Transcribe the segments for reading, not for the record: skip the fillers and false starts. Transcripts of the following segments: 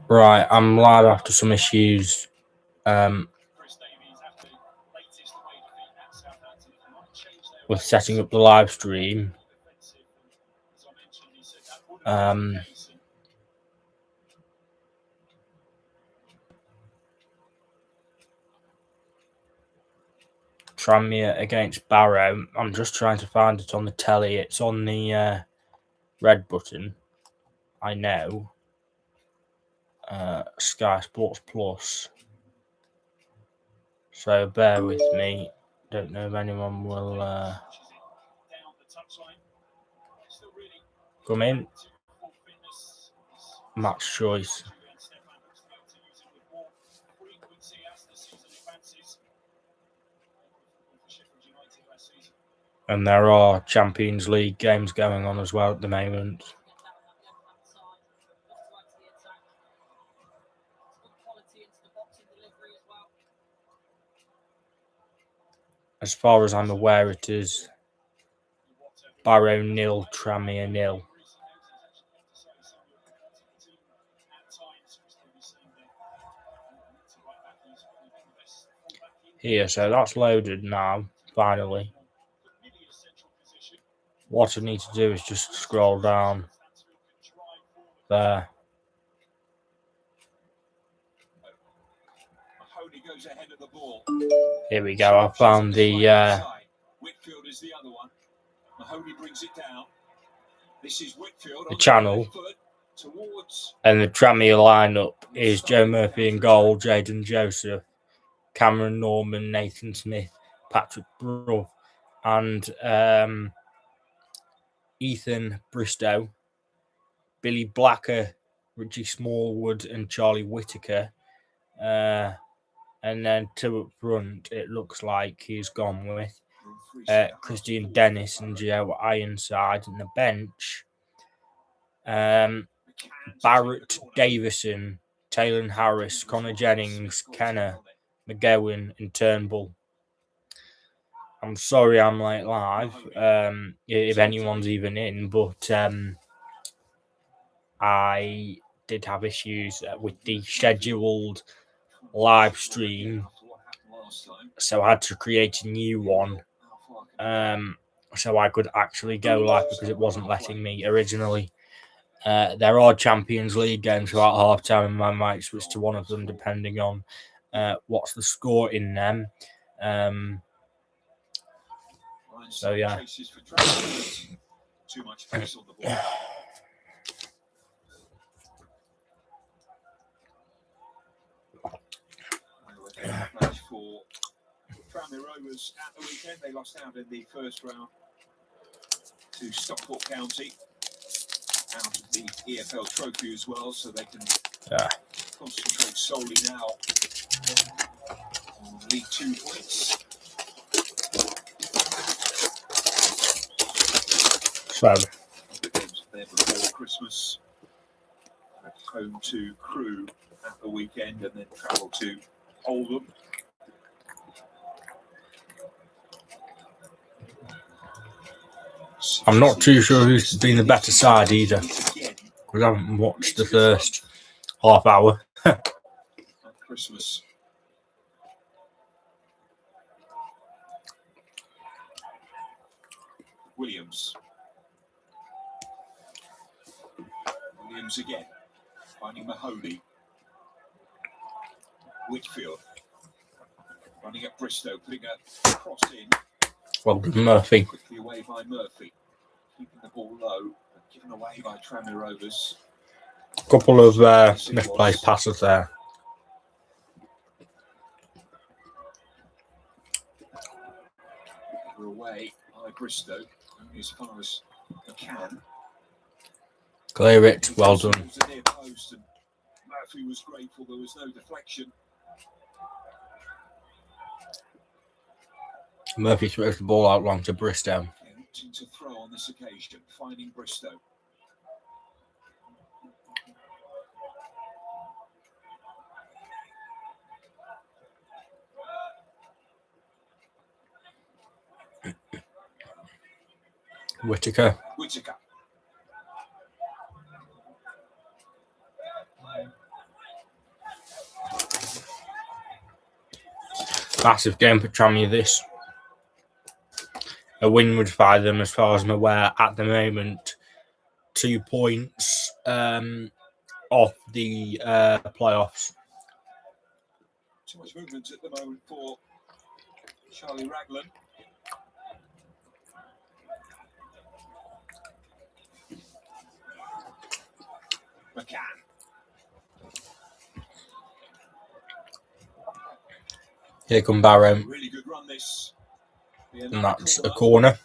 Right, I'm live after some issues. With setting up the live stream. Tranmere against Barrow. I'm just trying to find it on the telly. It's on the red button. I know. Sky Sports Plus. So bear with me. Don't know if anyone will come in. Match choice. And there are Champions League games going on as well at the moment. As far as I'm aware, it is Barrow 0, Tranmere 0. Here, so that's loaded now, finally. What I need to do is just scroll down there. Here we go. I found the channel, and the Tranmere lineup is Joe Murphy in goal, Jaden Joseph, Cameron Norman, Nathan Smith, Patrick Brough, and Ethan Bristow, Billy Blacker, Richie Smallwood, and Charlie Whitaker. And then two up front, it looks like he's gone with Christian Dennis and Joe Ironside. And the bench, Barrett Davison, Taylor Harris, Connor Jennings, Kenner, McGowan, and Turnbull. I'm sorry I'm late live, if anyone's even in, but I did have issues with the scheduled live stream, so I had to create a new one so I could actually go live because it wasn't letting me originally. There are Champions League games throughout half time, and I might switch to one of them depending on what's the score in them. So yeah. For Tranmere Rovers at the weekend, they lost out in the first round to Stockport County, out of the EFL Trophy as well, so they can concentrate solely now on League 2 points. So There before Christmas, home to Crewe at the weekend, and then travel to Oldham. I'm not too sure who's been the better side either, because I haven't watched the first half hour. Christmas. Williams again, finding Mahoney. Whitfield running at Bristow, putting a cross in. Well done, Murphy. Quickly away by Murphy, keeping the ball low, but given away by Tranmere Rovers. A couple of misplaced passes there. We're away by Bristow, only as far as they can. Clear it, well done. Murphy was grateful there was no deflection. Murphy throws the ball out long to Bristow. Opting to throw on this occasion, finding Bristow. Whitaker. Massive game for Tranmere this. A win would buy them, as far as I'm aware, at the moment, 2 points off the playoffs. Too much movement at the moment for Charlie Raglan. McCann. Here come Barrow. Really good run this. And that's a corner.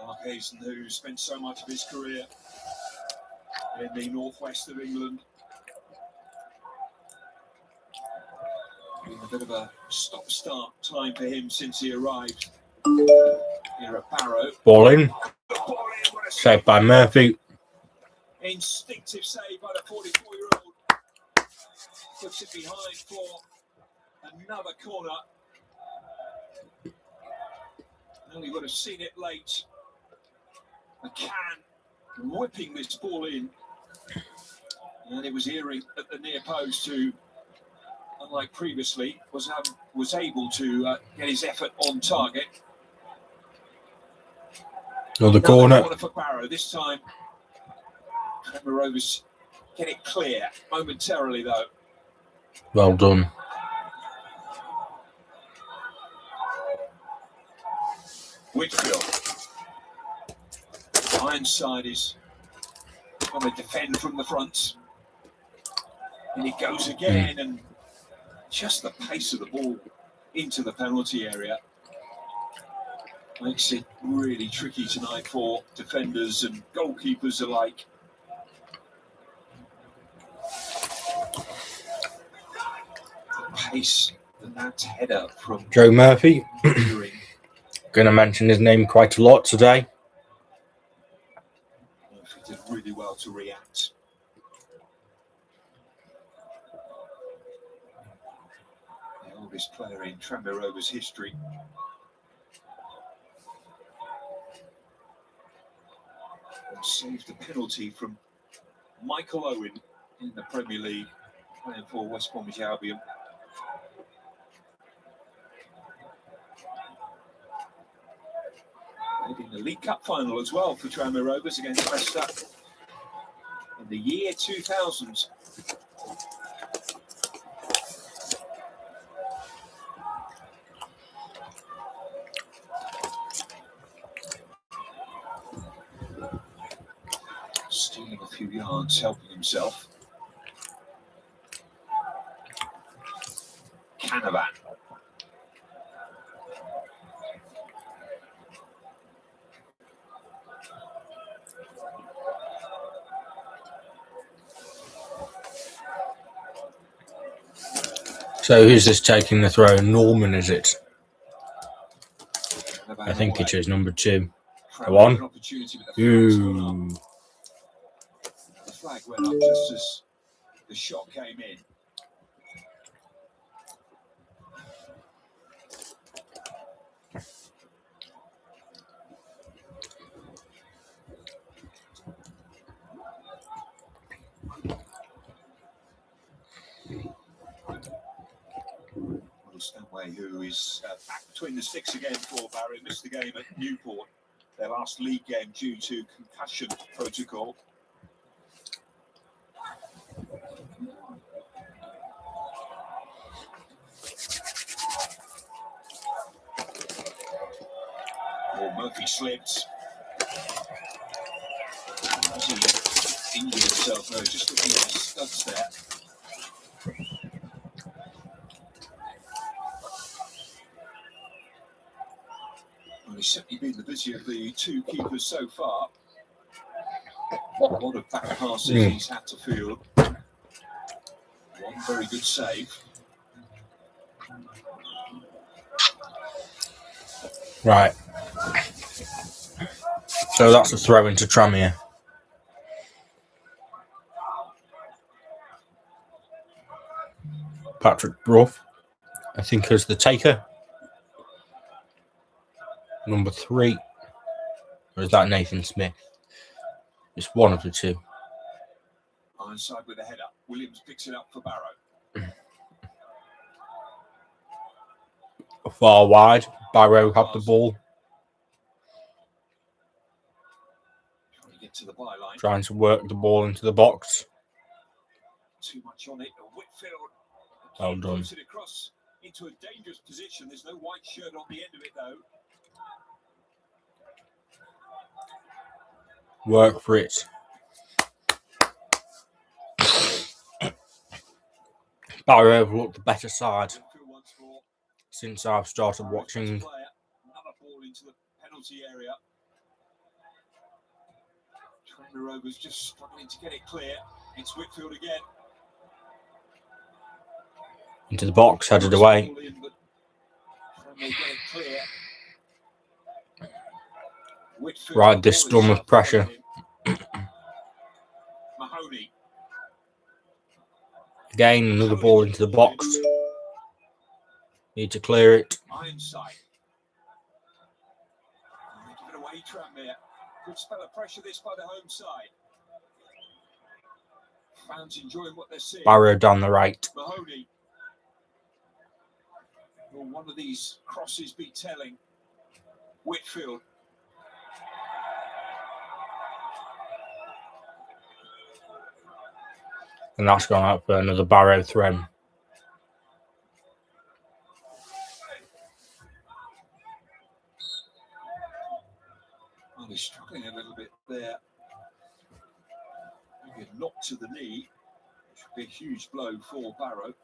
Mark Hazen, who spent so much of his career in the northwest of England. Been a bit of a stop-start time for him since he arrived here at Barrow. Ball in. Saved by Murphy. Instinctive save by the 44-year-old. Puts it behind for another corner. Well, he would have seen it late. McCann whipping this ball in. And it was earring at the near post, who, unlike previously, was able to get his effort on target. Another corner For Barrow. This time, Tranmere Rovers get it clear momentarily, though. Well done. Whitfield. Ironside is going to defend from the front. And it goes again, and just the pace of the ball into the penalty area makes it really tricky tonight for defenders and goalkeepers alike. The pace and that header from Joe Murphy. Going to mention his name quite a lot today. Murphy did really well to react. The oldest player in Tranmere Rovers history. And saved the penalty from Michael Owen in the Premier League, playing for West Bromwich Albion. In the League Cup final as well for Tranmere Rovers against Leicester in the year 2000. Stealing a few yards, helping himself. Canavan. So who's this taking the throw? Norman, is it? I think it is number 2. Go on. Ooh. The flag went up just as the shot came in. Stanway, who is back between the sticks again for Barrow, missed the game at Newport, their last league game due to concussion protocol. Oh, Murphy slipped. As he injured himself, though, just looking at the studs there. Well, he's certainly been the busier of the two keepers so far. A lot of back passes he's had to field. One very good save. Right. So that's a throw into Tranmere. Patrick Brough, I think, is the taker. Number 3. Or is that Nathan Smith? It's one of the two. Ironside with a header. Williams picks it up for Barrow. far wide. Barrow have the ball. Trying to get to the byline. Trying to work the ball into the box. Too much on it. Whitfield. Well done. Puts it across into a dangerous position. There's no white shirt on the end of it though. Work for it. Barrow have looked the better side since I've started watching. Another ball into the penalty area. Tranmere Rovers just struggling to get it clear. It's Whitfield again. Into the box, headed away. Ride this storm of pressure. Mahoney. Again, another ball into the box. Need to clear it. Ironside. Give it away, Tranmere. Good spell of pressure this by the home side. Fans enjoying what they're seeing. Barrow down the right. Mahoney. Will one of these crosses be telling? Whitfield. And that's gone out for another Barrow throw. Well, he's struggling a little bit there. Maybe a knock to the knee, which would be a huge blow for Barrow.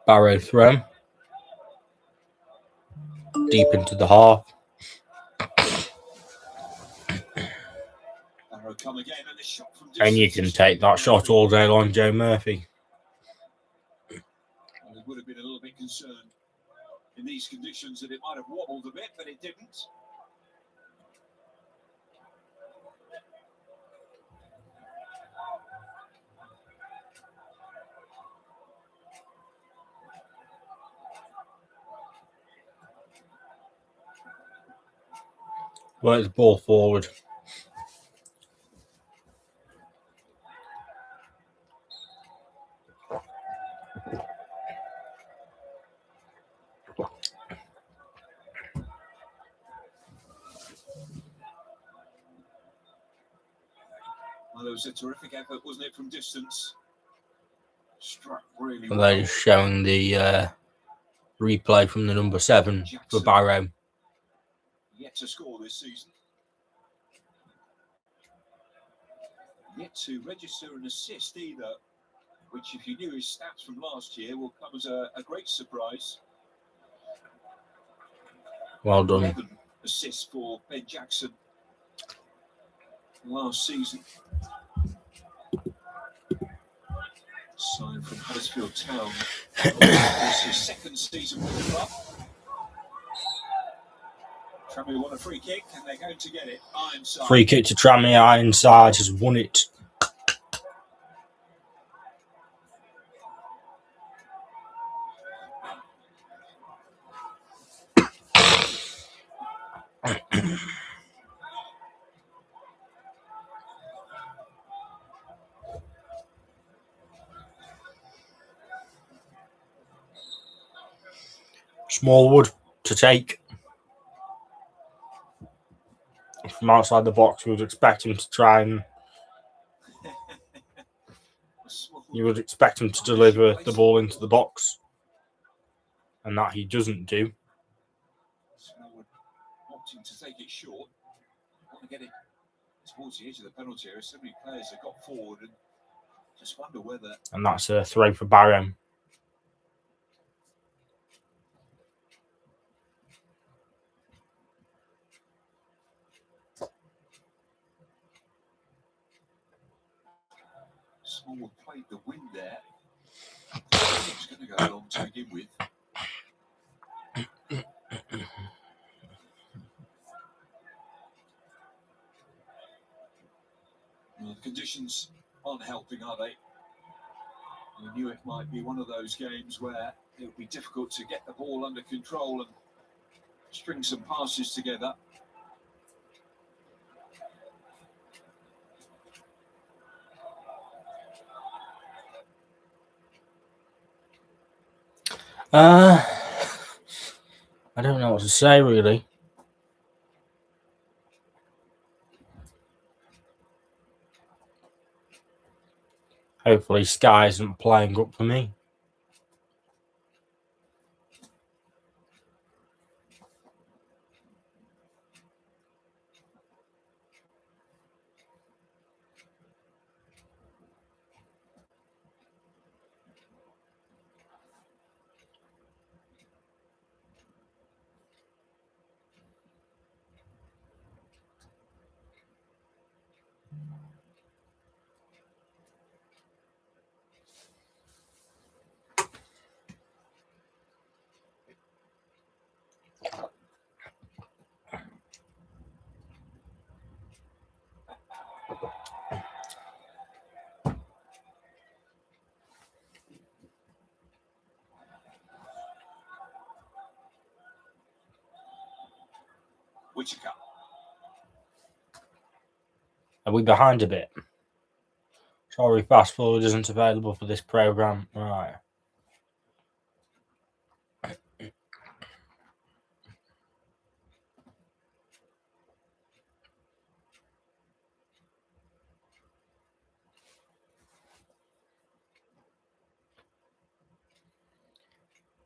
Barrow throw. Deep into the half. Barrow come again and a shot from And you can take that shot all day long, Joe Murphy. Well, it would have been a little bit concerned in these conditions that it might have wobbled a bit, but it didn't. Work the ball forward. Well, it was a terrific effort, wasn't it, from distance? Struck really And well. they're just showing the replay from the number 7 for Barrow. Yet to score this season. Yet to register an assist either, which if you knew his stats from last year will come as a great surprise. Well done. 11 assists for Ben Jackson last season. Signed from Huddersfield Town. It's his second season with the club. Tranmere won a free kick and they're going to get it. Ironside. Free kick to Tranmere. Ironside has won it. Smallwood to take. From outside the box, we would expect him to try and... You would expect him to deliver the ball into the box. And that he doesn't do. Smallwood opting to take it short. Want to get it towards the edge of the penalty area. So many players have got forward and just wonder whether... And that's a throw for Barrow. Smallwood played the wind there. It's going to go long to begin with. Well, the conditions aren't helping, are they? We knew it might be one of those games where it would be difficult to get the ball under control and string some passes together. I don't know what to say, really. Hopefully Sky isn't playing up for me. Are we behind a bit? Sorry, fast forward isn't available for this program. Right.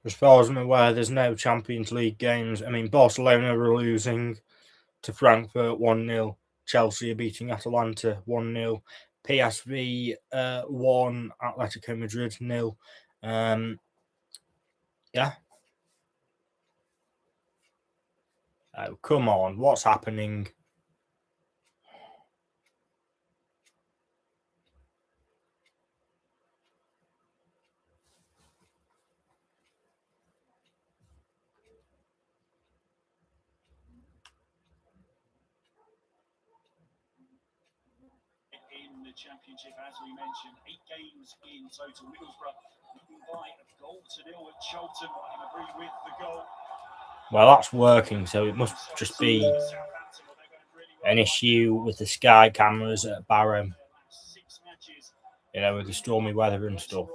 As far as I'm aware, there's no Champions League games. I mean, Barcelona are losing to Frankfurt 1-0. Chelsea are beating Atalanta 1-0. PSV 1, Atletico Madrid 0. Yeah. Oh, come on. What's happening? In the championship, as we mentioned, 8 games in total. Middlesbrough leading by a goal to 0 at Charlton. I agree with the goal. Well, that's working, so it must just be an issue with the Sky cameras at Barrow. You know, with the stormy weather and stuff.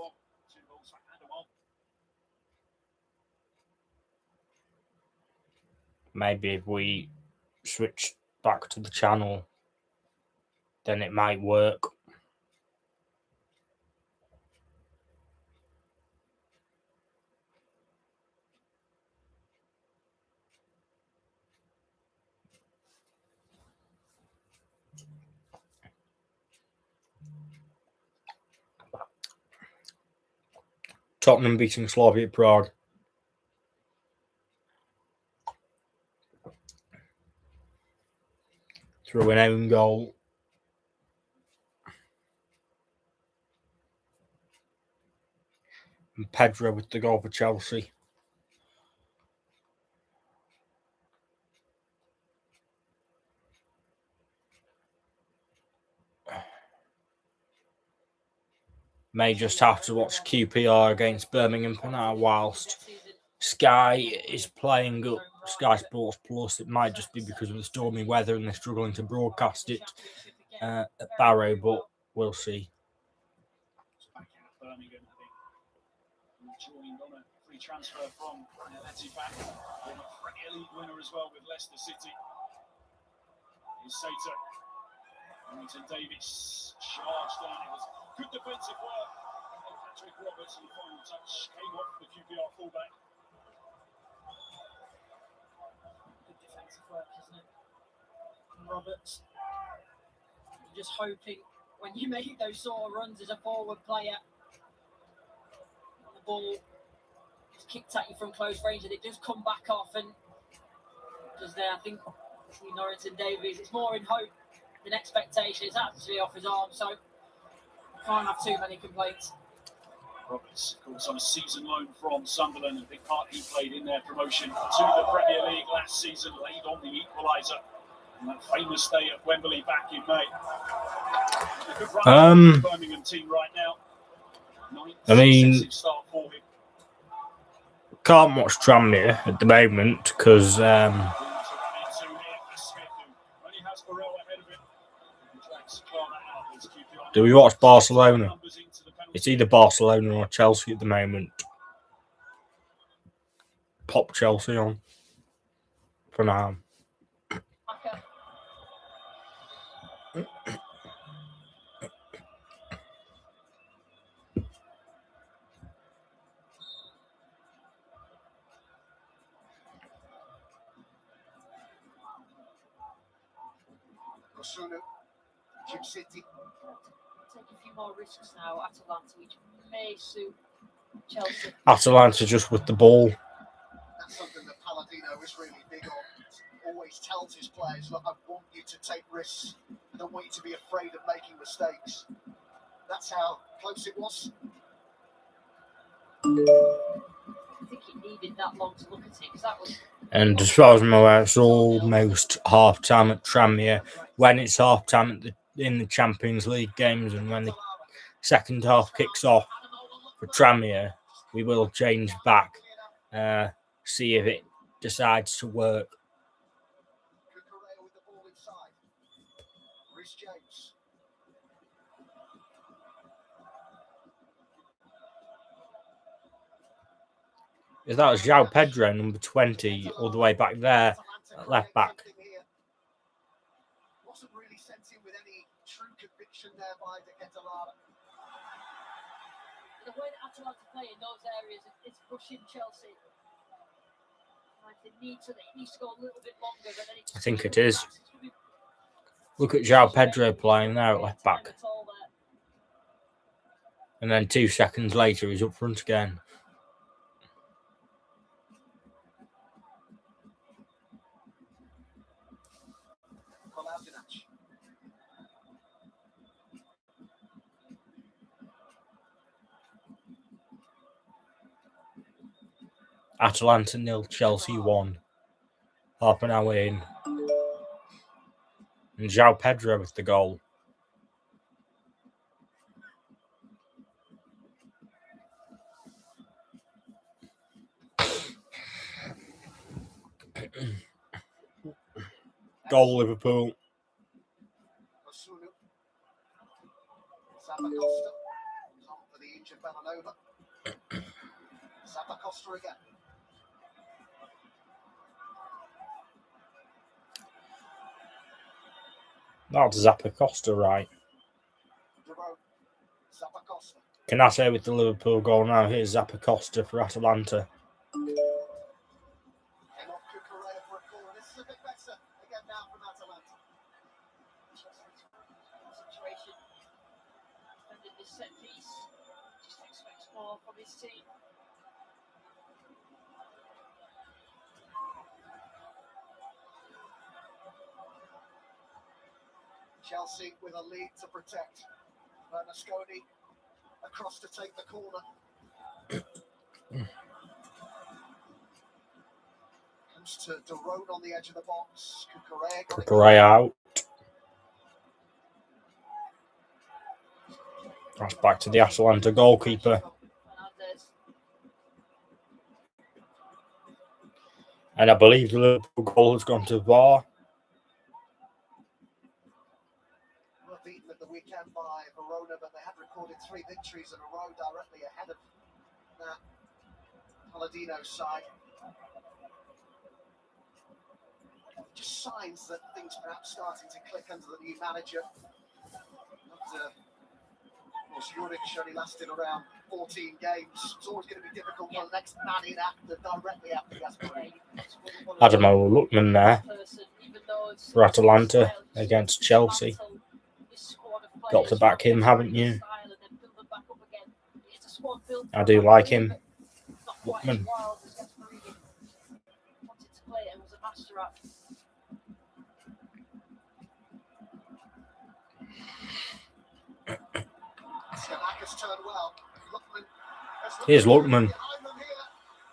Maybe if we switch back to the channel, then it might work. Tottenham beating Slavia Prague. Through an own goal. And Pedro with the goal for Chelsea. May just have to watch QPR against Birmingham for now whilst Sky is playing up Sky Sports Plus. It might just be because of the stormy weather and they're struggling to broadcast it at Barrow, but we'll see. Joined on a free transfer from Ettifaq, former Premier League winner as well with Leicester City. Here's Sater. Remington Davis charged down. It was good defensive work. Patrick Roberts, and the final touch came off the QPR fullback. Good defensive work, isn't it? And Roberts, you're just hoping when you make those sort of runs as a forward player, the ball is kicked at you from close range and it does come back off, and does there, I think, between Norrington Davies, it's more in hope than expectation. It's actually off his arm, so can't have too many complaints. Roberts, of course, on a season loan from Sunderland, a big part he played in their promotion to the Premier League last season, laid on the equaliser on that famous day at Wembley back in May. A good run for the Birmingham team right now. I mean, can't watch Tranmere at the moment because do we watch Barcelona? It's either Barcelona or Chelsea at the moment. pop Chelsea on for now. Okay. Jim City. Take a few more risks now. Atalanta, which may suit Chelsea. Atalanta just with the ball. That's something that Palladino is really big on. Always tells his players, look, I want you to take risks. I don't want you to be afraid of making mistakes. That's how close it was. I think he needed that long to look at it, because that was... And as far as I'm aware, it's almost half time at Tranmere. When it's half time in the Champions League games, and when the second half kicks off for Tranmere, we will change back, see if it decides to work. With the ball inside. Rhys James. If that was João Pedro, number 20, all the way back there, at left back. Wasn't really sent in with any true conviction there by De Ketelaere. The way that Atalanta play in those areas is pushing Chelsea. Like it needs to go a little bit longer. But then I think it is. Look at João Pedro playing there at left back. And then 2 seconds later, he's up front again. Atalanta 0, Chelsea 1. Half an hour in. And João Pedro with the goal. Goal Liverpool. Zappacosta. For the injured Villanova. Zappacosta again. That's Zappacosta, right? Zappacosta. Canate with the Liverpool goal now. Here's Zappacosta for Atalanta. This is a bit better again now from Atalanta. Situation. Defending this set piece. Just expects more from his team. Chelsea with a lead to protect. Bernasconi across to take the corner. Comes to De Roon on the edge of the box. Cucurella out. That's back to the Atalanta goalkeeper. And I believe the Liverpool goal has gone to VAR. Beaten at the weekend by Barrow, but they had recorded 3 victories in a row directly ahead of that Palladino side. Just signs that things perhaps starting to click under the new manager. Of course, Juric only lasted around 14 games. It's always going to be difficult for the next man in directly after Gasperini. Adamo Lookman there for Atalanta against Chelsea. Got to back him, haven't you? I do like him. Lookman. Here's Lookman.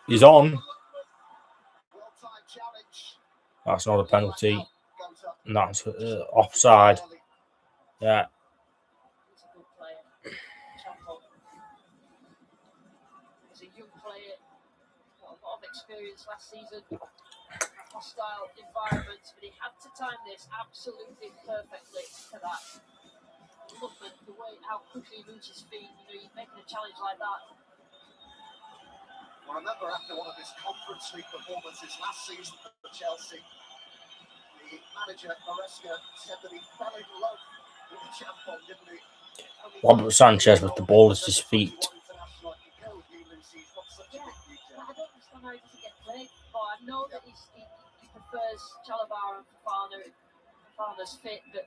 He's on. That's not a penalty. And that's offside. Yeah. He's a good player. Chapo. He's a young player. Got a lot of experience last season. Hostile environments, but he had to time this absolutely perfectly to that. Lookman, the way how quickly he moves his feet, you know, you're making a challenge like that. I remember after one of his Conference League performances last season for Chelsea, the manager, Maresca, said that he fell in love with the Champon, didn't he? Robert Sanchez with the ball at his feet. Yeah, I don't understand how he doesn't get played, but I know that he prefers Chalobah and Fofana's fit, but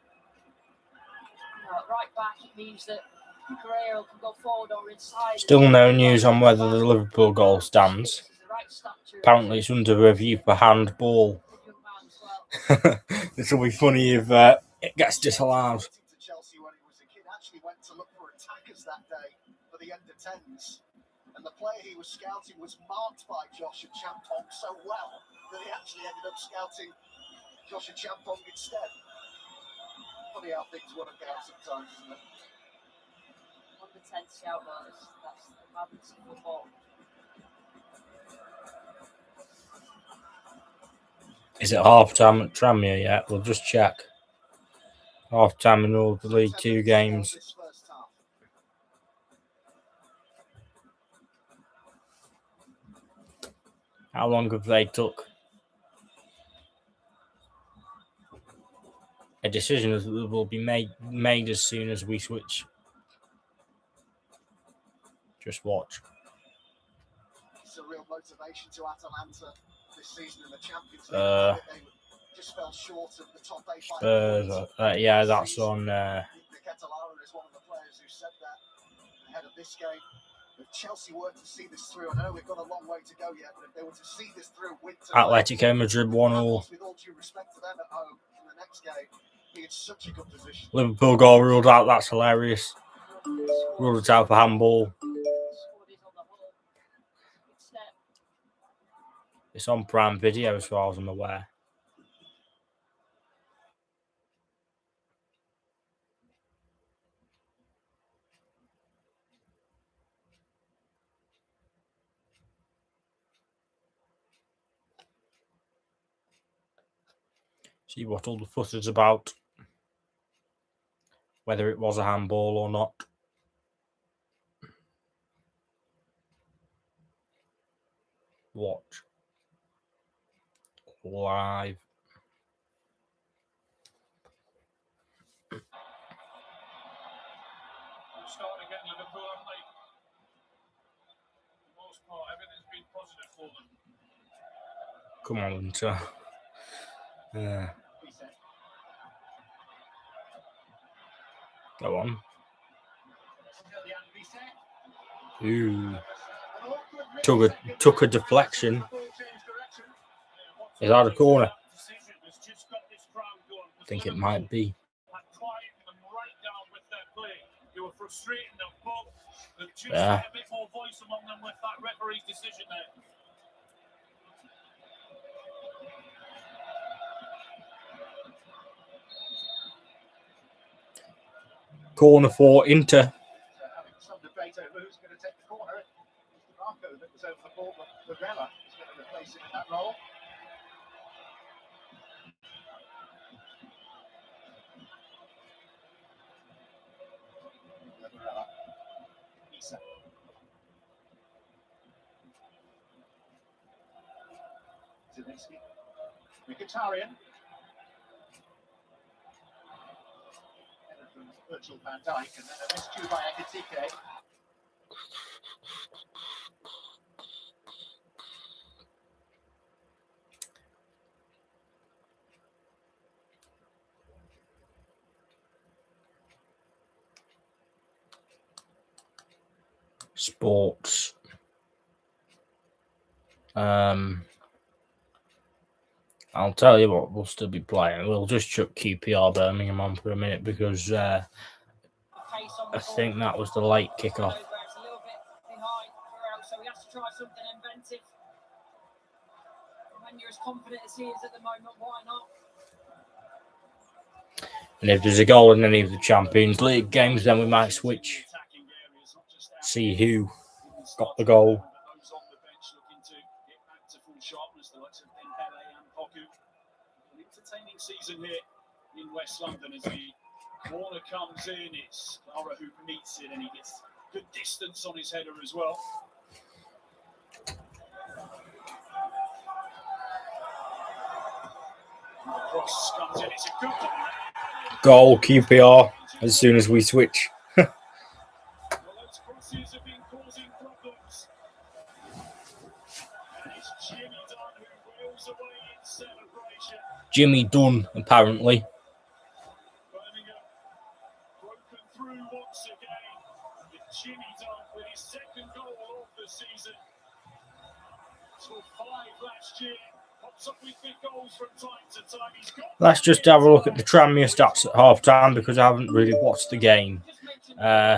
right back it means that Guerrero can go forward or inside. Still no news on whether the Liverpool goal stands. Apparently it's under review for handball. This will be funny if it gets disallowed. Chelsea when he was a kid actually went to look for attackers that day for the under 10s, and the player he was scouting was marked by Joshua Champong so well that he actually ended up scouting Joshua Champong instead. Funny how things work out sometimes, isn't it? Under 10 scout that's happens in football. Is it half time at Tranmere yet? We'll just check. Half time in all the League 2 games. How long have they took? A decision will be made as soon as we switch. Just watch. It's a real motivation to Atalanta this season in the Champions League. They just fell short of the top 8 Spurs. Yeah, that's on. Catalara is one of the players who said that ahead of this game. If Chelsea were to see this through, I know we've got a long way to go yet, but if they were to see this through, Atletico Madrid 1-0. With all due respect to them at home in the next game, be in such a good position. Liverpool goal ruled out. That's hilarious. Ruled it out for handball. It's on Prime Video as far as I'm aware. See what all the fuss is about. Whether it was a handball or not. Watch. Live. Starting again, Liverpool, haven't they? For the most part, everything's been positive for them. Come on, Winter. Go on. Ooh. Took a deflection. Is that a corner? I think it might be. Yeah. A bit more voice among them with that referee's decision there. Corner for Inter. Having some debate over who's going to take the corner. Marco that was over the ball, but Varela is going to replace him in that role. Varela. Isa. Zelensky. Mkhitaryan. Virgil van Dijk, and then a miscue by Ekitike. Sports. I'll tell you what, we'll still be playing. We'll just chuck QPR Birmingham on for a minute because I think that was the late kickoff. It's a little bit behind Barrow, so he has to try something inventive. When you're as confident as he is at the moment, why not? And if there's a goal in any of the Champions League games, then we might switch. See who got the goal. Entertaining season here in West London as the corner comes in. It's Barrow who meets it, and he gets good distance on his header as well. Cross comes in, it's a good Goal QPR as soon as we switch. well, those crosses have been causing problems. And it's Jimmy Dunn who wheels away in celebration. Jimmy Dunn, apparently. Birmingham broken through once again with Jimmy Dunn with his second goal of the season. Scored 5 last year. Pops up with big goals from time to time. He's got Let's just have a look at the Tranmere stats at half time because I haven't really watched the game. We'll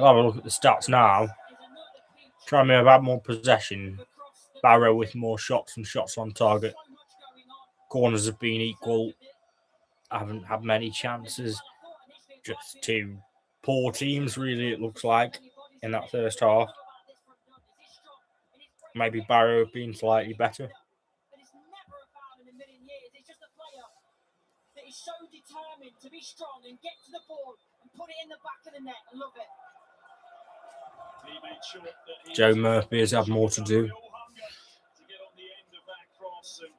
have a look at the stats now. Tranmere have had more possession. Barrow with more shots and shots on target. Corners have been equal. I haven't had many chances. Just 2 poor teams, really, it looks like, in that first half. Maybe Barrow have been slightly better. He's so determined to be strong and get to the ball and put it in the back of the net. I love it. He made sure that Joe Murphy has had more to do. to get on the end of that cross, and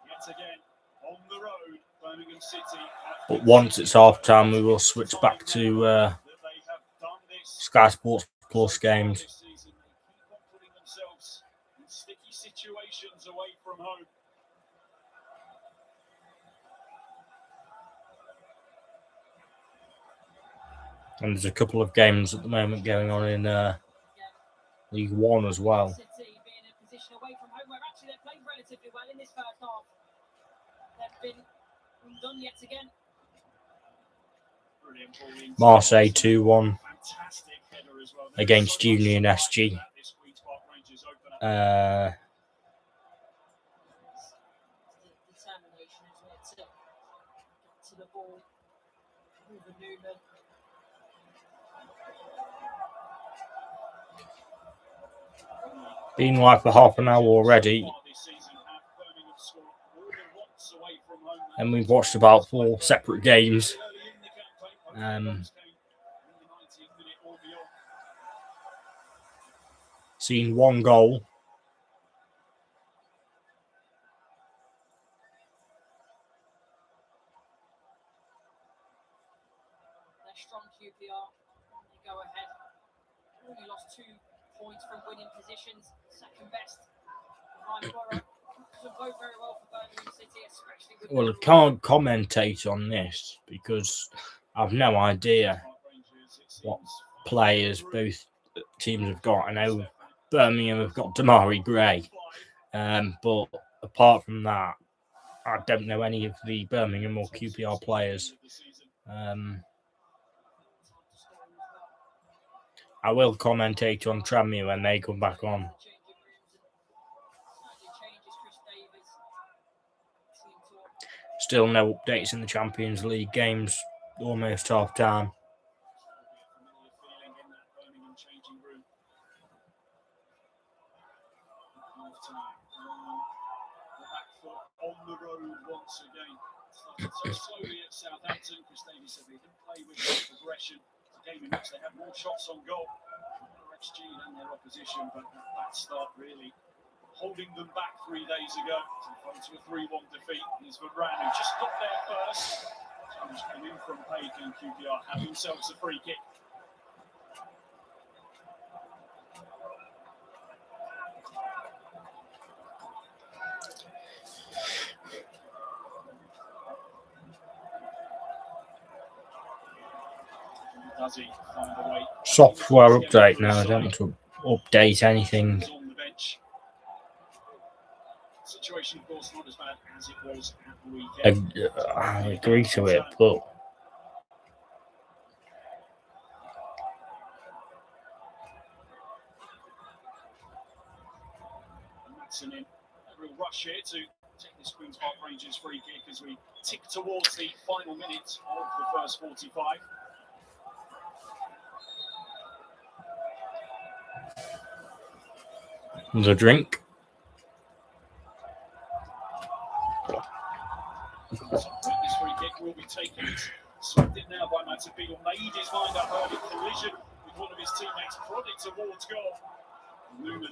yet again on the road, Birmingham City. But once it's half time, we will switch back to Sky Sports Plus games. They keep on putting themselves in sticky situations away from home. And there's a couple of games at the moment going on in League One as well. City being in a position away from home where actually they've played relatively well in this first half. They've been undone yet again. Brilliant ball into Marseille the box. 2-1 Fantastic header as well. against There's so much Union to like SG. about this Queen's Park Rangers opener. Determination, isn't it, to get to the ball. Ruben Newman. Been live for half an hour already, This season, have Birmingham scored more than once away from home. and we've watched about 4 separate games. Early in the campaign, Um, goals came in the 19th minute or beyond. Seen 1 goal. They're strong QPR. They go ahead. Only lost 2 points from winning positions. Second best behind Barrow. Doesn't bode very well for Birmingham City, especially with Well, I their can't commentate on this because I've no idea what players both teams have got. I know Birmingham have got Damari Gray, but apart from that, I don't know any of the Birmingham or QPR players. I will commentate on Tranmere when they come back on. changing rooms and slightly changes Chris Davis. Team talk. Still no updates in the Champions League games, almost half time. Familiar feeling in that Birmingham changing room. Half time. The back foot on the road once again. Started so slowly at Southampton. Chris Davies said they didn't play with progression. It's a game in which they had more shots on goal. More XG than their opposition, but that start really holding them back 3 days ago. To a 3-1 defeat. Here's Varane, who just got there first. Challenge came in from Page, and QPR have themselves a free kick. Does he find a way? Software update now. I don't want to update anything. On the bench. Situation, of course, not as bad as it was at the weekend. I agree to it, but And that's in a real rush here to take this Queen's Park Rangers free kick as we tick towards the final minute of the first 45. the drink. This free kick will be taken. Swept in now by Matapino. Made his mind up early. Collision with one of his teammates. Prodded towards goal. Newman,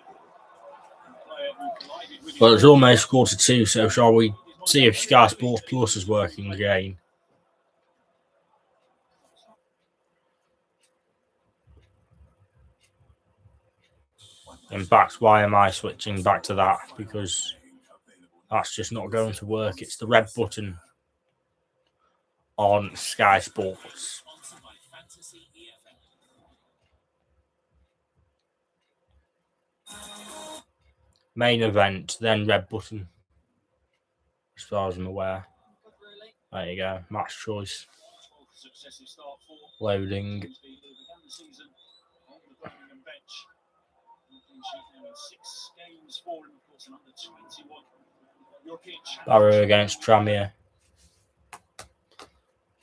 the player who collided with Well, it's almost 2:45, so shall we See if Sky Sports Plus is working again. In fact, why am I switching back to that? Because that's just not going to work. It's the red button on Sky Sports. Main event, then red button. As far as I'm aware. There you go. Match choice. Loading. Barrow against Tranmere.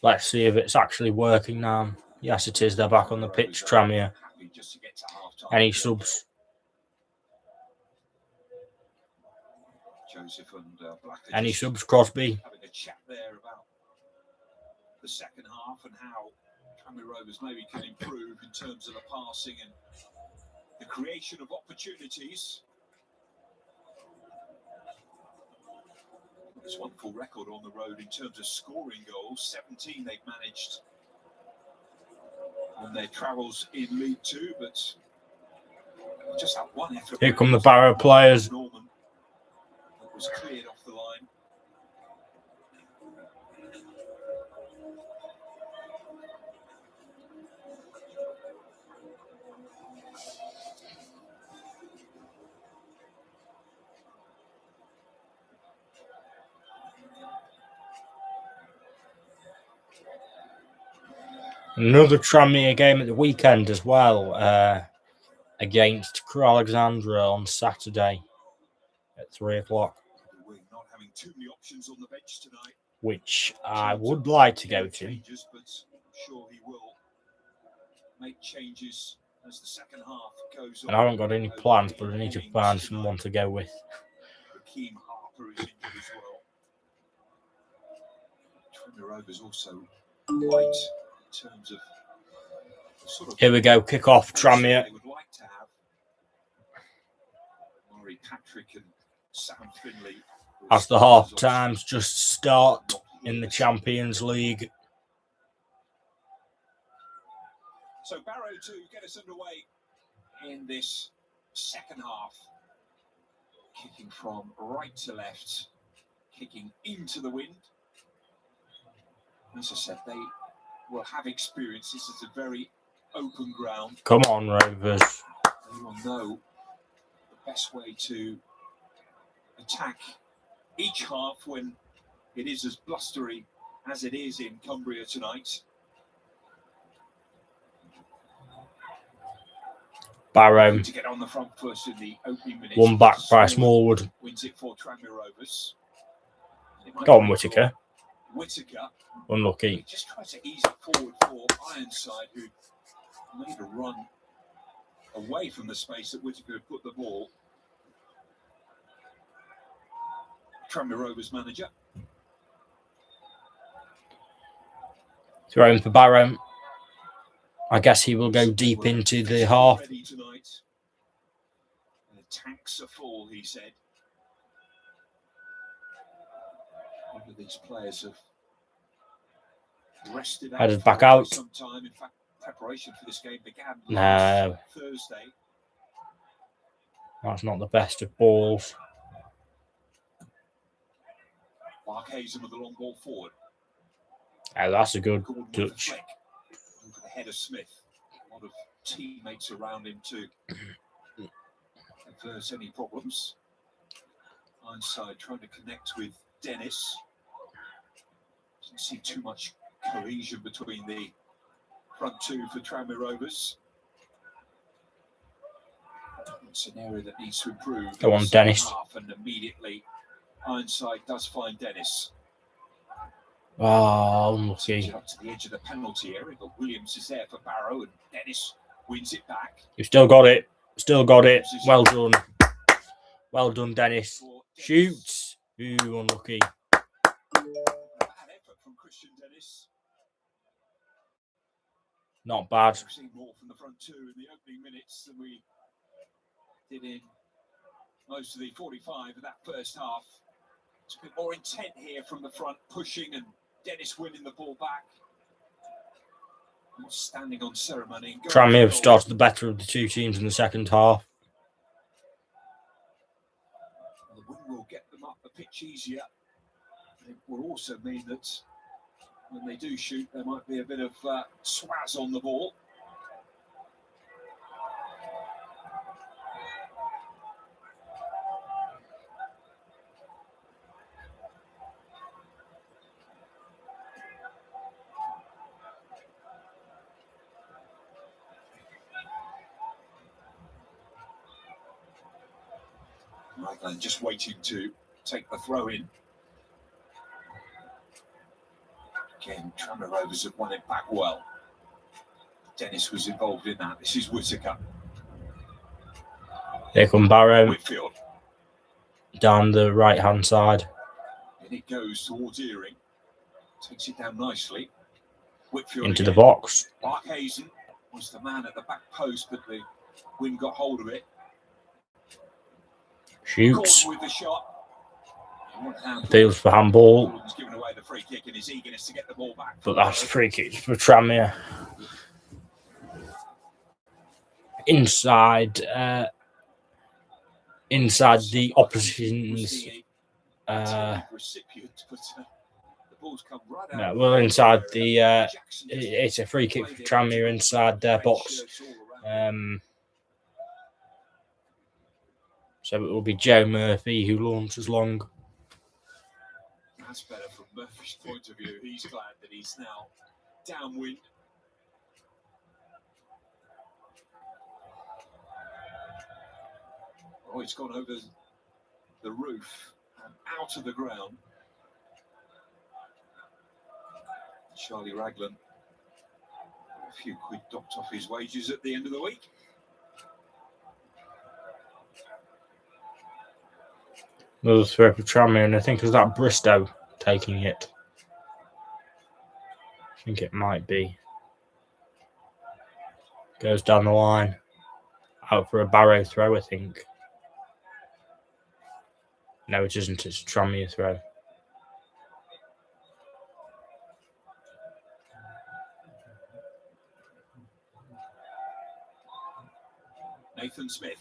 Let's see if it's actually working now. Yes, it is. They're back on the pitch, Tranmere. Any subs? Any subs, Crosby? Having a chat there about the second half and how Tranmere Rovers maybe can improve in terms of the passing and the creation of opportunities. It's one full record on the road in terms of scoring goals. 17 they've managed on their travels in League Two, but just that one effort. Here come the Barrow players. Norman that was cleared off the line. Another Tranmere game at the weekend as well, against Crew Alexandra on Saturday at 3 o'clock. Not having too many options on the bench tonight, which I would like to go to. But I'm sure he will make changes as the second half goes on. And I haven't got any plans, but I need to find someone to go with. Hakeem Harper is injured as well. Tranmere Rovers also light in terms of sort of. Here we go, kick off Tranmere. They would like to have Murray Patrick and Sam Finley. As the half times just start in the Champions League. So Barrow to get us underway in this second half. Kicking from right to left, kicking into the wind. As I said, they will have experience. This is a very open ground. Come on, Rovers. They will know the best way to attack each half when it is as blustery as it is in Cumbria tonight. Barrow. To get on the front first in the opening minutes. One back by Smallwood. Wins it for Tranmere Rovers. Go on, Whittaker. Whittaker. Unlucky. He just tried to ease it forward for Ironside, who made a run away from the space that Whittaker had put the ball. Tranmere Rovers manager. Thrown for Barrow. I guess he will go deep into the half. The tanks are full, he said. One of these players have rested out. Headed back out. Some time. In fact, preparation for this game began No. Thursday. That's not the best of balls. Mark Hazen with the long ball forward. Oh, that's a good Gordon touch. Over the head of Smith. A lot of teammates around him to avert any problems. Ironside trying to connect with Dennis. Doesn't see too much cohesion between the front two for Tranmere Rovers. It's an area that needs to improve. Go on, Dennis. And immediately Ironside does find Dennis. Oh, unlucky. Up to the edge of the penalty area, but Williams is there for Barrow, and Dennis wins it back. You've still got it. Still got it. Well done. Well done, Dennis. Shoots. Ooh, unlucky. Bad effort from Christian Dennis. Not bad. We've seen more from the front two in the opening minutes than we did in most of the 45 of that first half. It's a bit more intent here from the front, pushing, and Dennis winning the ball back. Not standing on ceremony. Tranmere have started the better of the two teams in the second half. The win will get them up the pitch easier. It will also mean that when they do shoot, there might be a bit of swaz on the ball. Raglan just waiting to take the throw in. Again, Tranmere Rovers have won it back well. Dennis was involved in that. This is Whittaker. Here come Barrow Whitfield. down the right-hand side. And it goes towards Earing. Takes it down nicely. Whitfield Into again. the box. Mark Hazen was the man at the back post, but the wind got hold of it. Shoots. Caught with the shot. Fields for handball. Gordon's given away the free kick in his eagerness to get the ball back. But that's a free kick for Tranmere. Inside the opposition's inside the it's a free kick for Tranmere inside their box. So it will be Joe Murphy who launches long. That's better from Murphy's point of view. He's glad that he's now downwind. Oh, it's gone over the roof and out of the ground. Charlie Raglan, a few quid docked off his wages at the end of the week. Another throw for Tranmere, and I think it was that Bristow taking it. I think it might be. Goes down the line. Out for a Barrow throw, I think. No, it isn't. It's a Tranmere throw. Nathan Smith.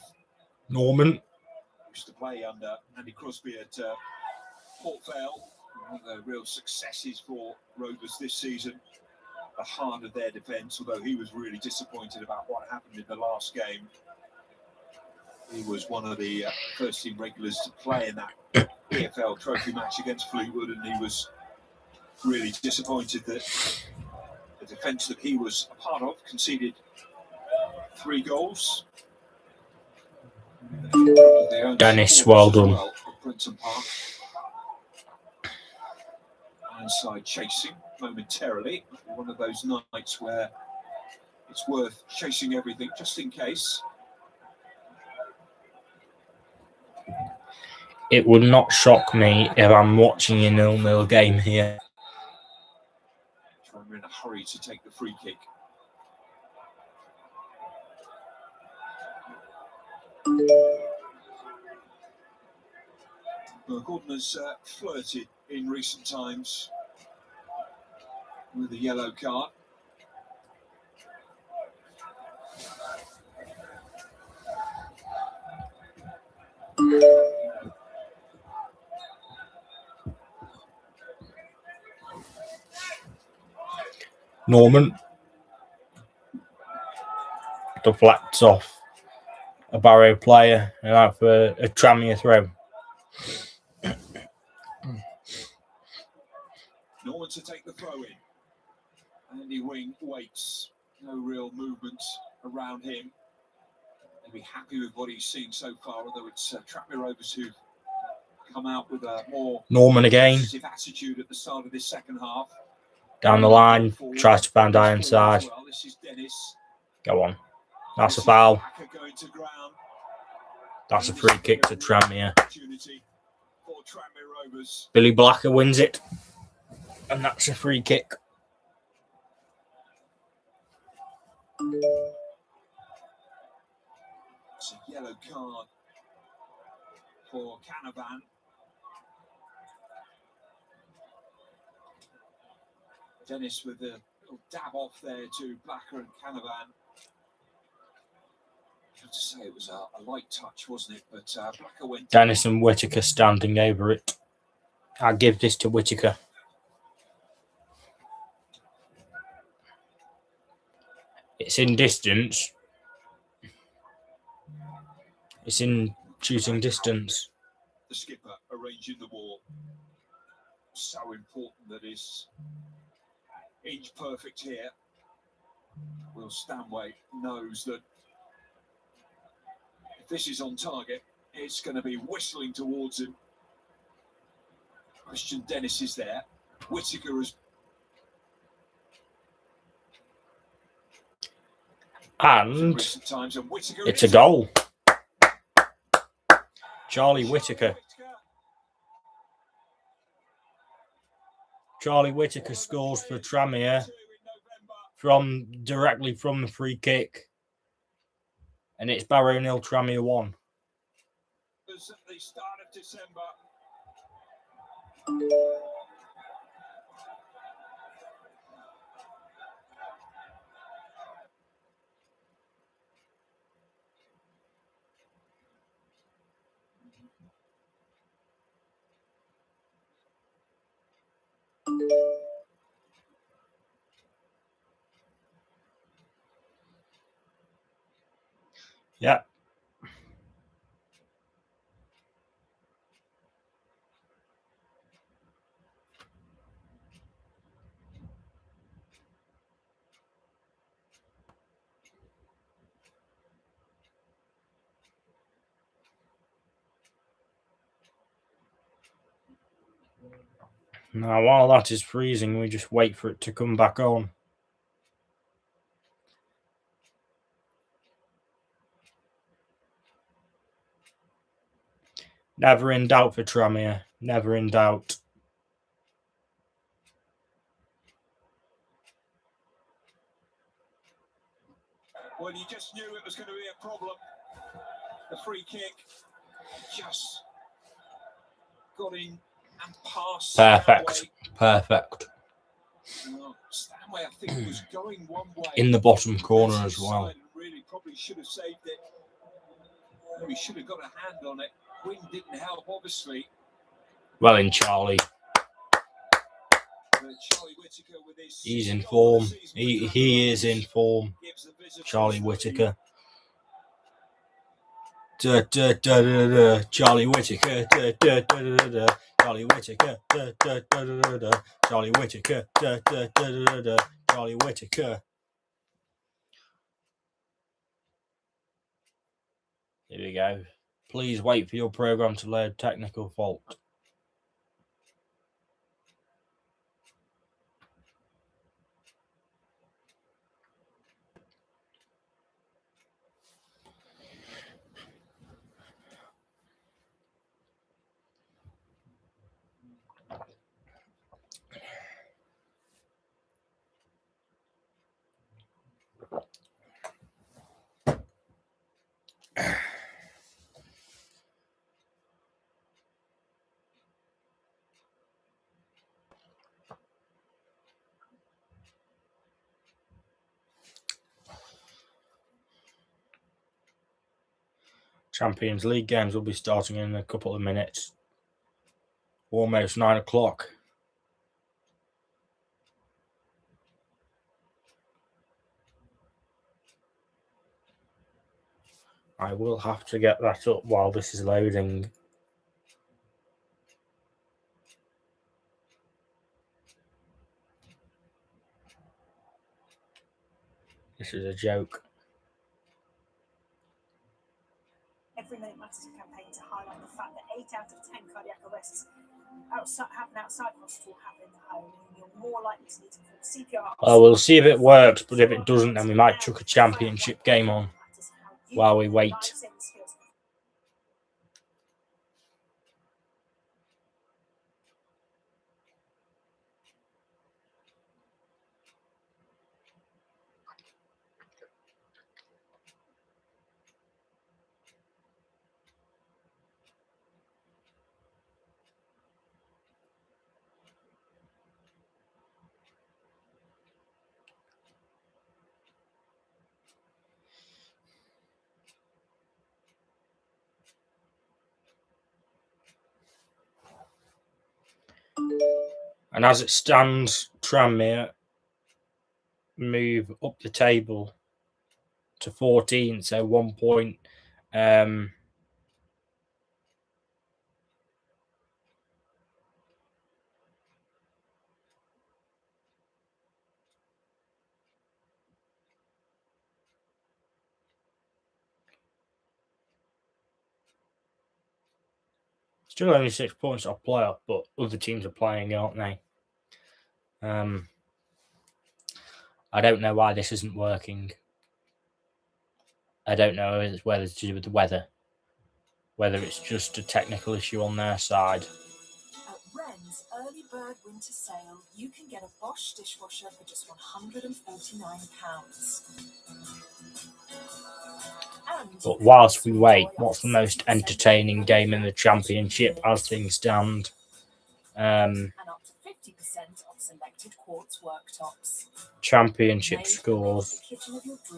Norman. Used to play under Andy Crosby at Port Vale. One of the real successes for Rovers this season. The heart of their defence, although he was really disappointed about what happened in the last game. He was one of the first team regulars to play in that EFL trophy match against Fleetwood, and he was really disappointed that the defence that he was a part of conceded 3 goals. Dennis, well done. Well at Brinton Park. Inside chasing momentarily. One of those nights where it's worth chasing everything just in case. It would not shock me if I'm watching a 0-0 game here. We're in a hurry to take the free kick. Well, Gordon has flirted in recent times with a yellow card. Norman deflects off a Barrow player and out for a Tranmere throw. Norman to take the throw in. Andy Wing waits. No real movement around him. He'll be happy with what he's seen so far, although it's Tranmere Rovers who've come out with a more Norman again. positive attitude at the start of this second half. Down the line, tries to find Ironside. Well, this is Dennis. Go on. That's a foul. Going to ground. That's a free kick to Tranmere. Opportunity for Tranmere Rovers. Billy Blacker wins it. And that's a free kick. It's a yellow card for Canavan. Dennis with a little dab off there to Blacker and Canavan. I have to say it was a light touch, wasn't it? But Blacker went. Dennis and Whittaker standing over it. I give this to Whittaker. It's in distance. It's in shooting distance. The skipper arranging the ball. So important that is inch perfect here. Will Stanway knows that if this is on target, it's going to be whistling towards him. Christian Dennis is there. Whittaker is. And it's a goal. Charlie Whittaker. Charlie Whittaker scores for Tranmere directly from the free kick. And it's Barrow 0, Tranmere 1. At the start of December. Yeah. Now, while that is freezing, we just wait for it to come back on. Never in doubt for Tranmere. Never in doubt. Well, you just knew it was going to be a problem. The free kick just got in and passed. Perfect. Perfect. Stanway, I think, was going one way. In the bottom corner as well. Really, probably should have saved it. Maybe should have got a hand on it. Wind didn't help, obviously. Well, in Charlie. Charlie Whittaker with his. He's in form. He is in form. Charlie Whittaker. Charlie Whittaker. Charlie Whittaker. Charlie Whittaker. Charlie Whittaker. Here we go. Please wait for your program to load. Technical fault. Champions League games will be starting in a couple of minutes. Almost 9 o'clock. I will have to get that up while this is loading. This is a joke. Every Minute Matters campaign to highlight the fact that 8 out of 10 cardiac arrests happen outside hospital happen in the home, and you're more likely to need to call CPR. Well, we'll see if it works, but if it doesn't, then we might chuck a championship game on while we wait. And as it stands, Tranmere move up the table to 14, so 1 point. Still only 6 points off playoff, but other teams are playing, aren't they? I don't know why this isn't working. I don't know whether it's to do with the weather, whether it's just a technical issue on their side. At Wren's Early Bird Winter Sale, you can get a Bosch dishwasher for just £149. But whilst we wait, what's the most entertaining game in the Championship as things stand? And up to 50% off selected quartz worktops. Championship scores.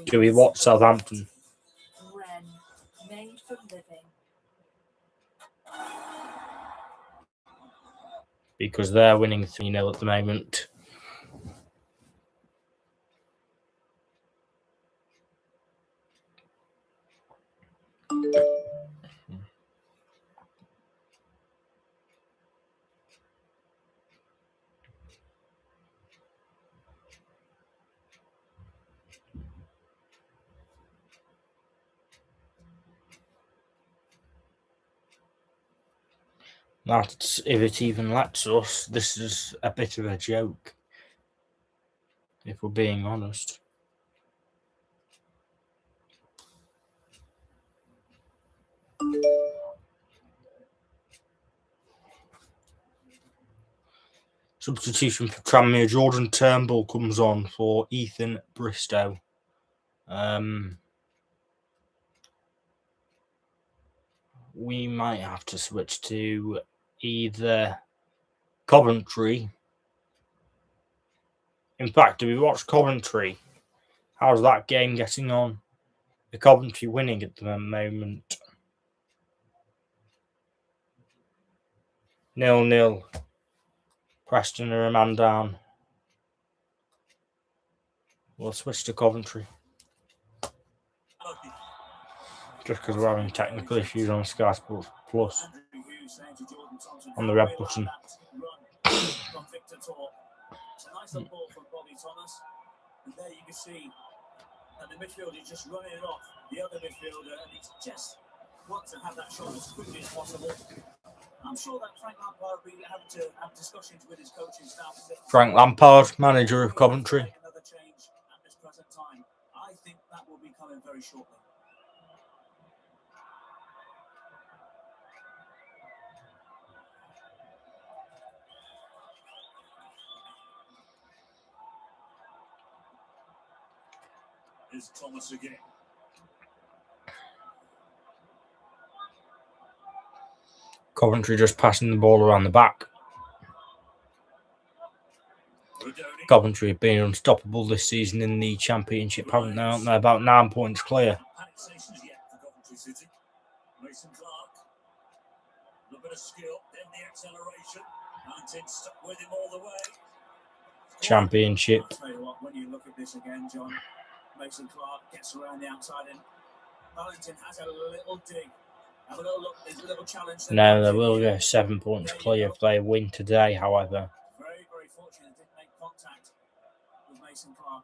Do we watch Southampton? Wren, made for living. Because they're winning 3-0 at the moment. That's, if it even lets us, this is a bit of a joke, if we're being honest. Substitution for Tranmere, Jordan Turnbull comes on for Ethan Bristow. We might have to switch to either Coventry. In fact, do we watch Coventry? How's that game getting on? The Coventry winning at the moment. 0-0. Preston are a man down. We'll switch to Coventry. Just because we're having technical issues on Sky Sports Plus. On the red button. It's a nice little ball from Bobby Thomas. And there you can see that the midfielder is just running it off the other midfielder, and it's just wants to have that shot as quickly as possible. I'm sure that Frank Lampard will be having to have discussions with his coaching staff. Frank Lampard, manager of Coventry. Another change at this present time. I think that will be coming very shortly. Here's Thomas again. Coventry just passing the ball around the back. Coventry have been unstoppable this season in the Championship, haven't they? Aren't they? About 9 points clear. Mason Clark. A little bit of skill, then the acceleration. Valentin stuck with him all the way. Championship. I'll tell you what, when you look at this again, John, Mason Clark gets around the outside and Valentin has a little dig. Have a little look, there's a little challenge. No, they will go 7 points clear if they win today, however. Very, very fortunate it didn't make contact with Mason Clark.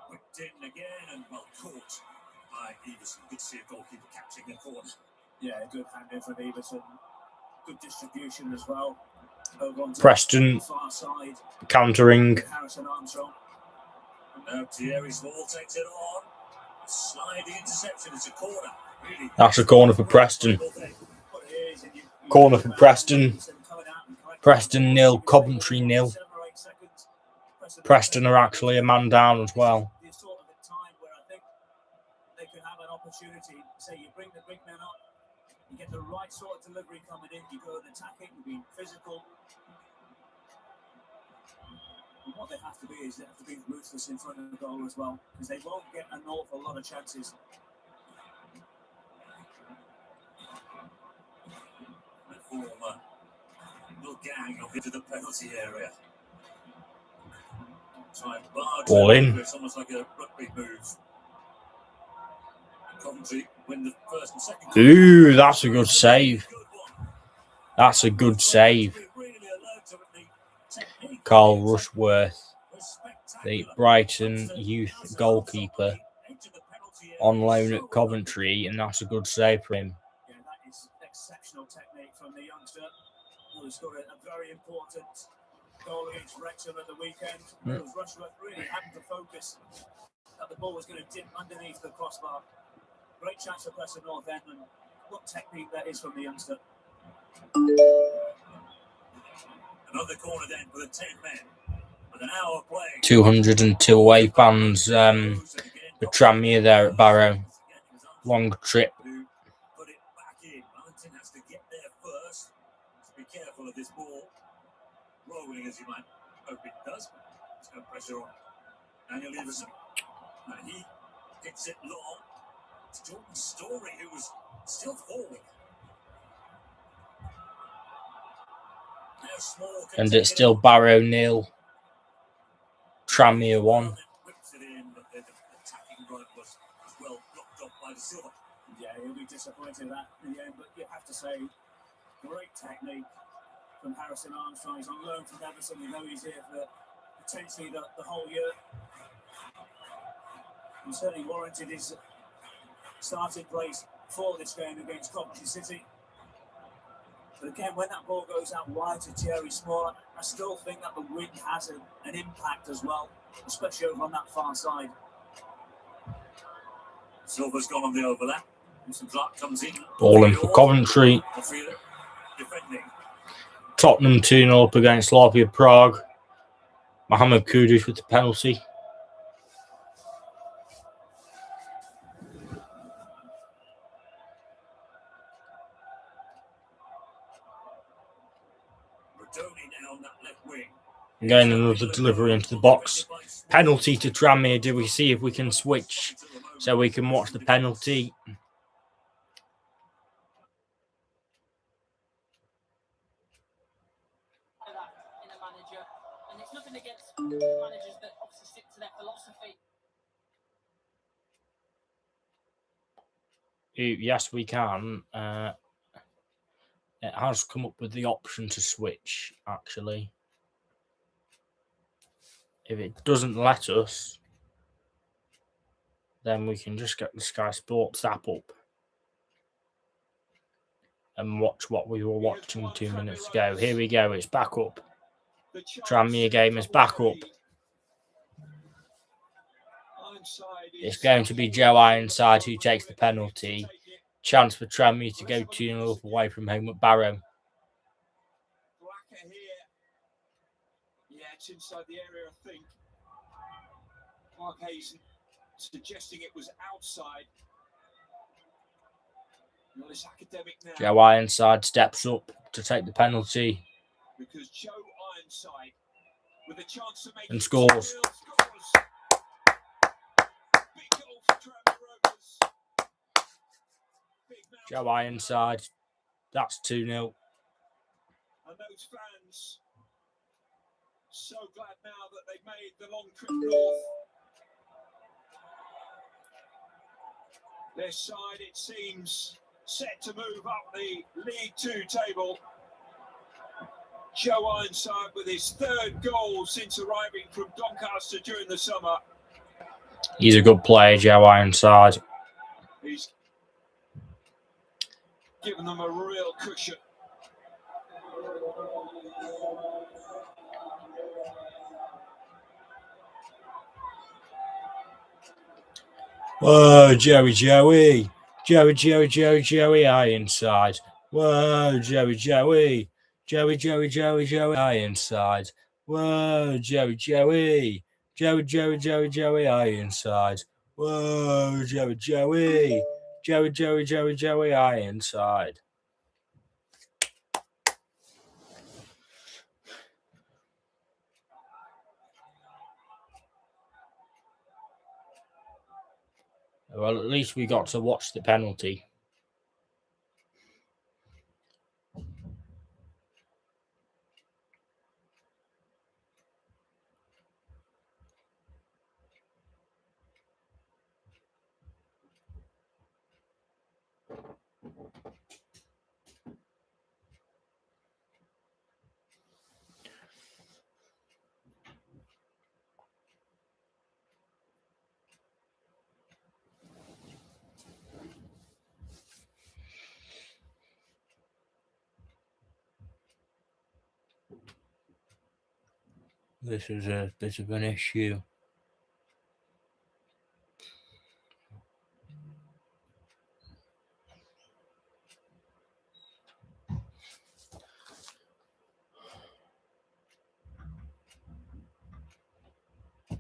Whipped in again and well caught by Everson. Good to see a goalkeeper catching a corner. Yeah, good hand in from Everson. Good distribution as well. Preston far side. countering. Harrison Armstrong. And now Thierry Small takes it on. Sliding interception. It's a corner. Really. That's a corner for Preston. Corner for Preston. Preston 0, Coventry 0. Preston are actually a man down as well. The sort of a time where I think they could have an opportunity. Say you bring the big men up, you get the right sort of delivery coming in, you go and attack it, you be physical. And what they have to be is they have to be ruthless in front of the goal as well, because they won't get an awful lot of chances. The former little gang up into the penalty area. Try and barge Ball in. It's almost like a rugby move. Coventry win the first and second. Ooh, that's a good save. That's a good save. Carl Rushworth, the Brighton youth goalkeeper, on loan at Coventry, and that's a good save for him. Yeah, that is exceptional technique from the youngster who scored a very important goal against Wrexham at the weekend. Rushworth really having to focus that the ball was going to dip underneath the crossbar. Great chance for Preston North End, and what technique that is from the youngster. Another corner then for the 10 men. With an hour playing. 202 away fans for Tranmere there at Barrow. Long trip. Put it back in. Valentin has to get there first. So be careful of this ball. Rolling as you might hope it does. There's no pressure on Daniel Everson. And he hits it long. It's Jordan Story who was still forward. And it's still Barrow 0. Tranmere 1. Whips it in, but the attacking run was well blocked off by the Silver. Yeah, he'll be disappointed at that in the end, but you have to say, great technique from Harrison Armstrong. He's on loan from Everton. We know he's here for potentially the whole year. He certainly warranted his starting place for this game against Coventry City. But again, when that ball goes out wide to Thierry Small, I still think that the wind has an impact as well, especially over on that far side. Silver's gone on the overlap. Some Clark comes in. Ball in for Coventry. Defending. Tottenham 2-0 up against Slavia Prague. Mohamed Kudus with the penalty. Again, another delivery into the box. Penalty to Tranmere. Do we see if we can switch so we can watch the penalty? In a manager, and it's nothing against managers that obviously stick to their philosophy. Yes, we can. It has come up with the option to switch, actually. If it doesn't let us, then we can just get the Sky Sports app up and watch what we were watching 2 minutes ago. Here we go. It's back up. Tranmere game is back up. It's going to be Joe Ironside who takes the penalty. Chance for Tranmere to go 2-0 away from home at Barrow. Blacker here. Yeah, it's inside the area, I think. Mark Hayes suggesting it was outside. Well, it's academic now. Joe Ironside steps up to take the penalty. Because Joe Ironside, with a chance to make and scores. Big goal for Tranmere Rovers. Joe Ironside. That's 2-0. And those fans so glad now that they've made the long trip north. Their side, it seems, set to move up the League Two table. Joe Ironside with his third goal since arriving from Doncaster during the summer. He's a good player, Joe Ironside. He's given them a real cushion. Whoa, Joey Ironside. Whoa, Joey Ironside. Whoa, Joey Ironside. Whoa, Joey Ironside. Well, at least we got to watch the penalty. This is a bit of an issue.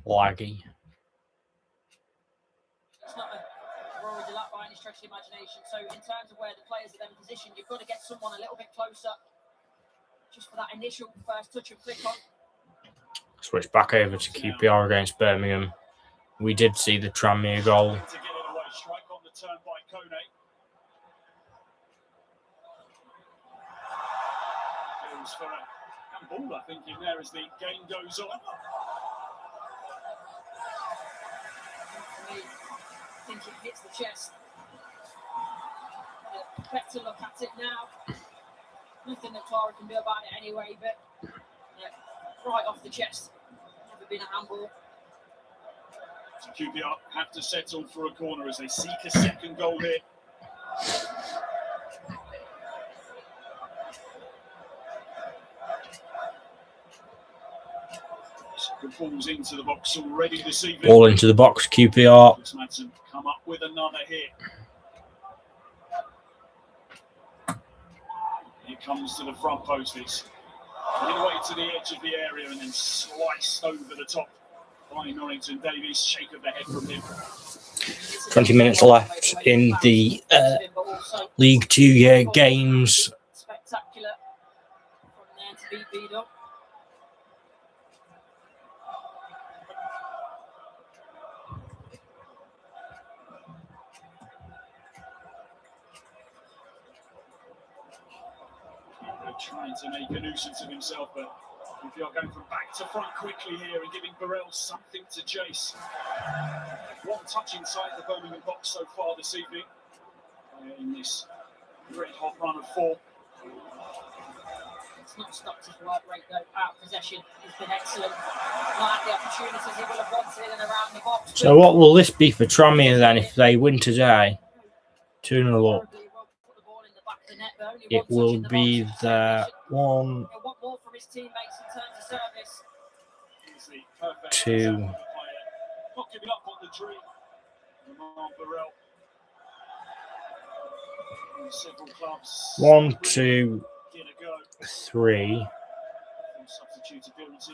Laggy. It's not a Rory Delap by any stretch of the imagination. So in terms of where the players are then positioned, you've got to get someone a little bit closer, just for that initial first touch and flick on. Switch back over to QPR against Birmingham. We did see the Tranmere goal. Strike on the turn by Kone. Goes for a handball, I think, in there as the game goes on. For me, I think it hits the chest. A better look at it now. Nothing that Clara can do about it anyway, but right off the chest. Never been a handball. So QPR have to settle for a corner as they seek a second goal here. So balls into the box already this evening. Ball into the box, QPR. Madsen come up with another hit. Here comes to the front post. It's midway to the edge of the area and then sliced over the top by Norrington Davies. Shake of the head from him. 20 minutes left in the League 2 games. Spectacular from there to beat Beadle. Trying to make a nuisance of himself, but if you're going from back to front quickly here and giving Barrow something to chase. One touch inside the Birmingham box so far this evening in this red hot run of 4. It's not stopped his work rate though. Out of possession, he's been excellent. Not had the opportunities he would have wanted in and around the box. So what will this be for Tranmere then if they win today? 2-0 up. It will be the 1, 2. Not giving up on the dream. Barrow. Several clubs. 1, 2, 3,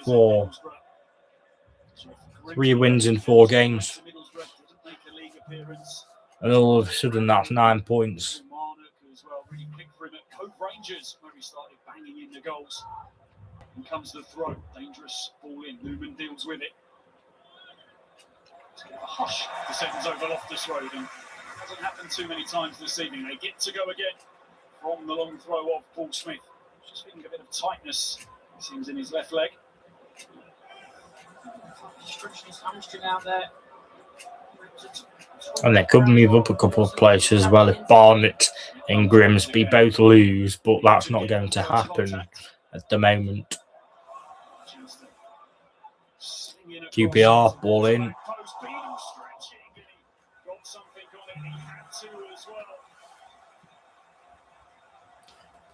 4. 3 wins in 4 games. And all of a sudden that's 9 points. Really quick for him at Cove Rangers, where he started banging in the goals. And comes the throw. Dangerous ball in. Newman deals with it. It's a hush. The seconds over Loftus Road, and hasn't happened too many times this evening. They get to go again from the long throw of Paul Smith. Just feeling a bit of tightness, it seems, in his left leg. Stretching his hamstring out there. And they could move up a couple of places as well if Barnet and Grimsby both lose, but that's not going to happen at the moment. QPR, ball in.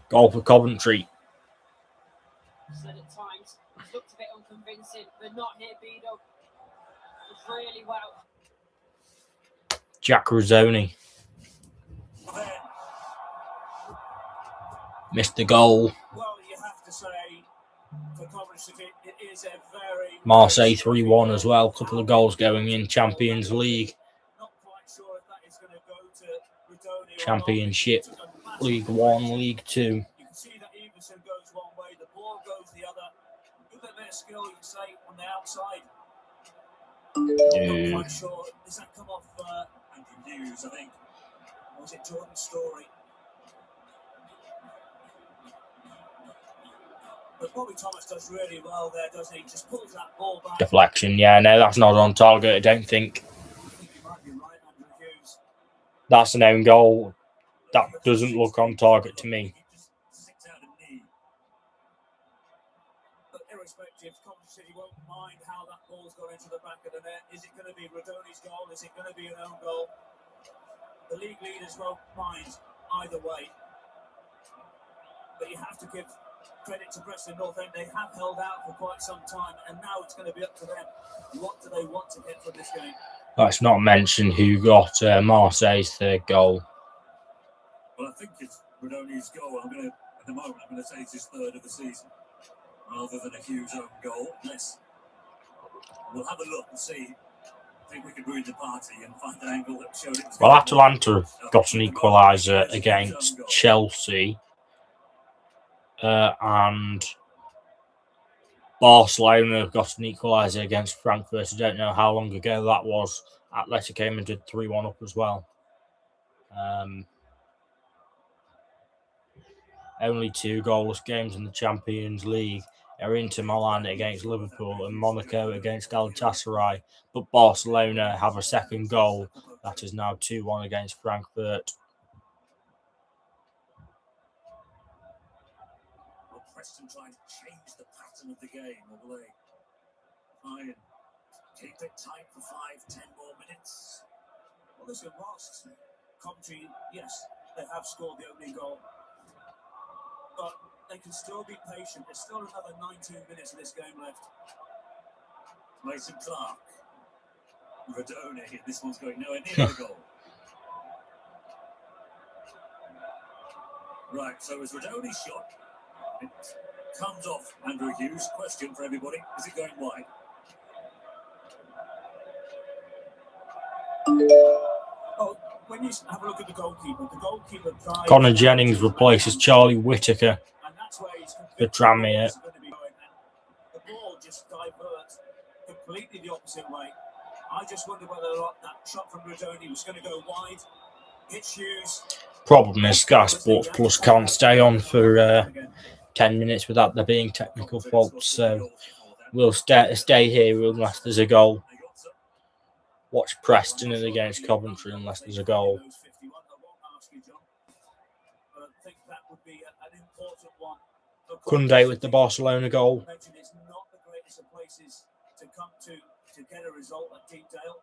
Goal for Coventry. Said at times, he's looked a bit unconvincing, but not here, Beadle. It's really well. Jack Rizzoni missed the goal. Well, you have to say, for Coventry, it is a very... Marseille 3-1 as well. Couple of goals going in Champions League. Not quite sure if that is going to go to Rizzoni. Championship, League 1, League 2. You can see that Everson goes one way, the ball goes the other. With a bit of skill, you can say, on the outside. Not quite sure. Does that come off Andrew Hughes, I think. Or was it Jordan Story? But Bobby Thomas does really well there, doesn't he? Just pulls that ball back. Deflection, yeah, no, that's not on target, I don't think. I think you might be right, Andrew Hughes. That's an own goal. That doesn't look on target to me. Just sticks out a knee. But irrespective, Coventry City won't mind how that ball's gone into the back of the net. Is it going to be Radoni's goal? Is it going to be an own goal? The league leaders won't mind either way. But you have to give credit to Preston North End. They have held out for quite some time, and now it's going to be up to them. What do they want to get from this game? Let's not mention who got Marseille's third goal. Well, I think it's Radoni's goal. At the moment, I'm going to say it's his third of the season, rather than a Hughes own goal. Unless we'll have a look and see. I think we could ruin the party and find an angle that showed it was. Well, Atalanta have got an equaliser against Chelsea. And Barcelona have got an equaliser against Frankfurt. I don't know how long ago that was. Atletico came and did 3-1 up as well. Only 2 goalless games in the Champions League are Inter Milan against Liverpool and Monaco against Galatasaray. But Barcelona have a second goal. That is now 2-1 against Frankfurt. Preston trying to change the pattern of the game, or will they try and keep it tight for 5-10 more minutes? Well, listen, whilst Coventry, yes, they have scored the opening goal, but they can still be patient. There's still another 19 minutes of this game left. Mason Clark, Radoni, this one's going nowhere near the goal. Right, so it's Radoni's shot. It comes off Andrew Hughes. Question for everybody: is it going wide? Oh, when you have a look at the goalkeeper drives. Connor Jennings replaces Charlie Whittaker And that's where he's for Tranmere. The ball just diverts completely the opposite way. I just wonder whether that shot from Radoni was going to go wide. Hits Hughes. Problem is Sky Sports Plus can't stay on for 10 minutes without there being technical faults, so we'll stay here unless there's a goal. Watch Preston against Coventry unless there's a goal. Kunde with the Barcelona goal. It's not the greatest of places to come to get a result at Deepdale.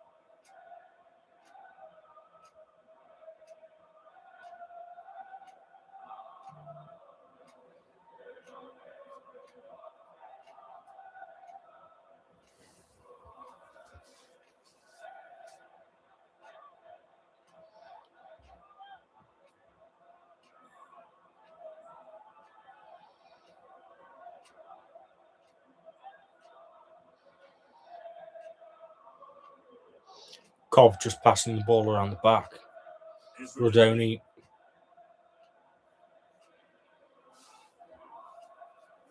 Cov just passing the ball around the back. Radoni.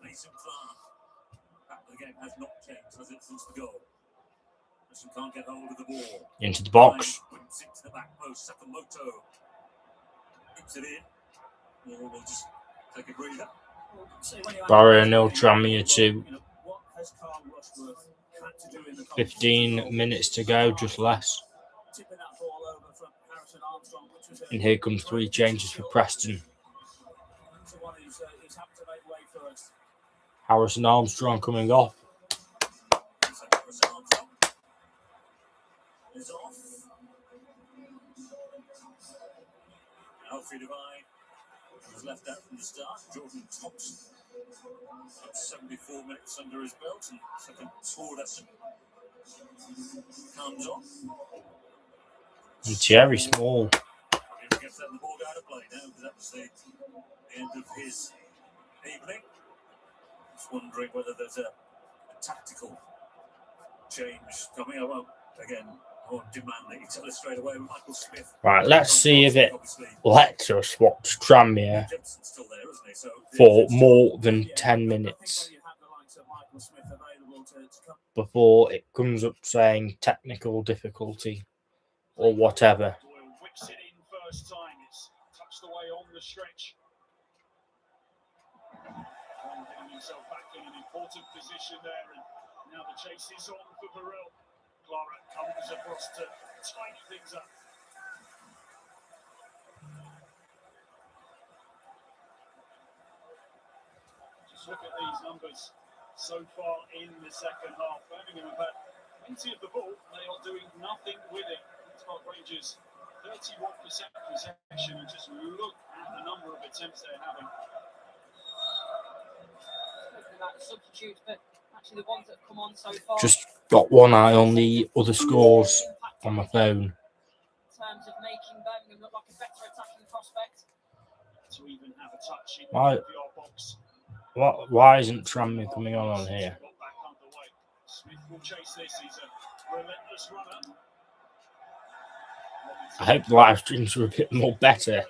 Mason Clark. The game has not changed, has it, since the goal? Preston can't get hold of the ball. Into the box. Whips it to the back post. Sakamoto puts it in. Or we'll just take a breather. Barrow 0, Tranmere 2. What has Carl Rushworth had to do in the 15 minutes to go, just less. tipping that ball over from Harrison Armstrong, which was And here come 3 changes for Preston. one who's happy to make way for us. Harrison Armstrong coming off. So Harrison Armstrong is off. Alfie Devine was left out from the start. Jordan Thompson, 74 minutes under his belt, and second Torderson comes on. And Thierry Small. He gets the ball out of play now, because that was the end of his evening. Just wondering whether there's a tactical change coming. I won't demand that you tell us straight away with Michael Smith. Right, let's see if it lets us watch Tranmere Jensen's still there, isn't he? So for more than 10 minutes before it comes up saying technical difficulty or whatever. Whips it in first time. It's touched away on the stretch. Getting himself back in an important position there, and now the chase is on for Barrow. Clara comes across to tidy things up. Just look at these numbers so far in the second half. Birmingham have had plenty of the ball. They are doing nothing with it. Park Rangers 31% possession, and just look at the number of attempts they're having. About the substitutes, but actually the ones that have come on so far. Just got one eye on the other scores on my phone. In terms of making Birmingham look like a better attacking prospect. To even have a touch in Why? the box. Why isn't Tranmere coming on here? Got back underway. Smith will chase this. He's a relentless runner. I hope the live streams are a bit more better,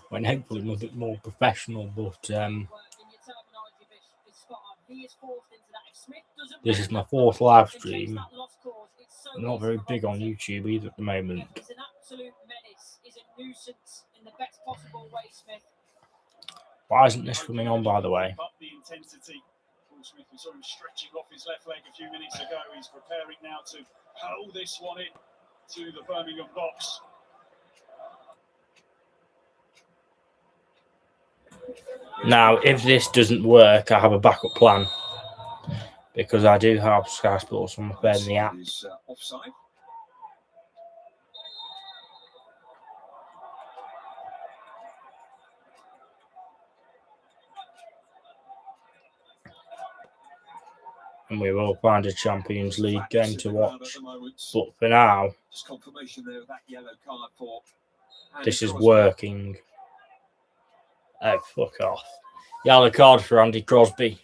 when hopefully a bit more professional, but this is my fourth live stream. I'm not very big on YouTube either at the moment. He's an absolute menace. He's a nuisance in the best possible way, Smith. Why isn't this coming on, by the way? Up the intensity. Paul Smith was sort of stretching off his left leg a few minutes ago. He's preparing now to hurl this one in to the Birmingham box. Now, if this doesn't work, I have a backup plan, because I do have Sky Sports on my phone in the app. Offside. And we will find a Champions League game to watch. But for now, just confirmation there of that yellow card for this is working. Oh, fuck off. Yellow card for Andy Crosby.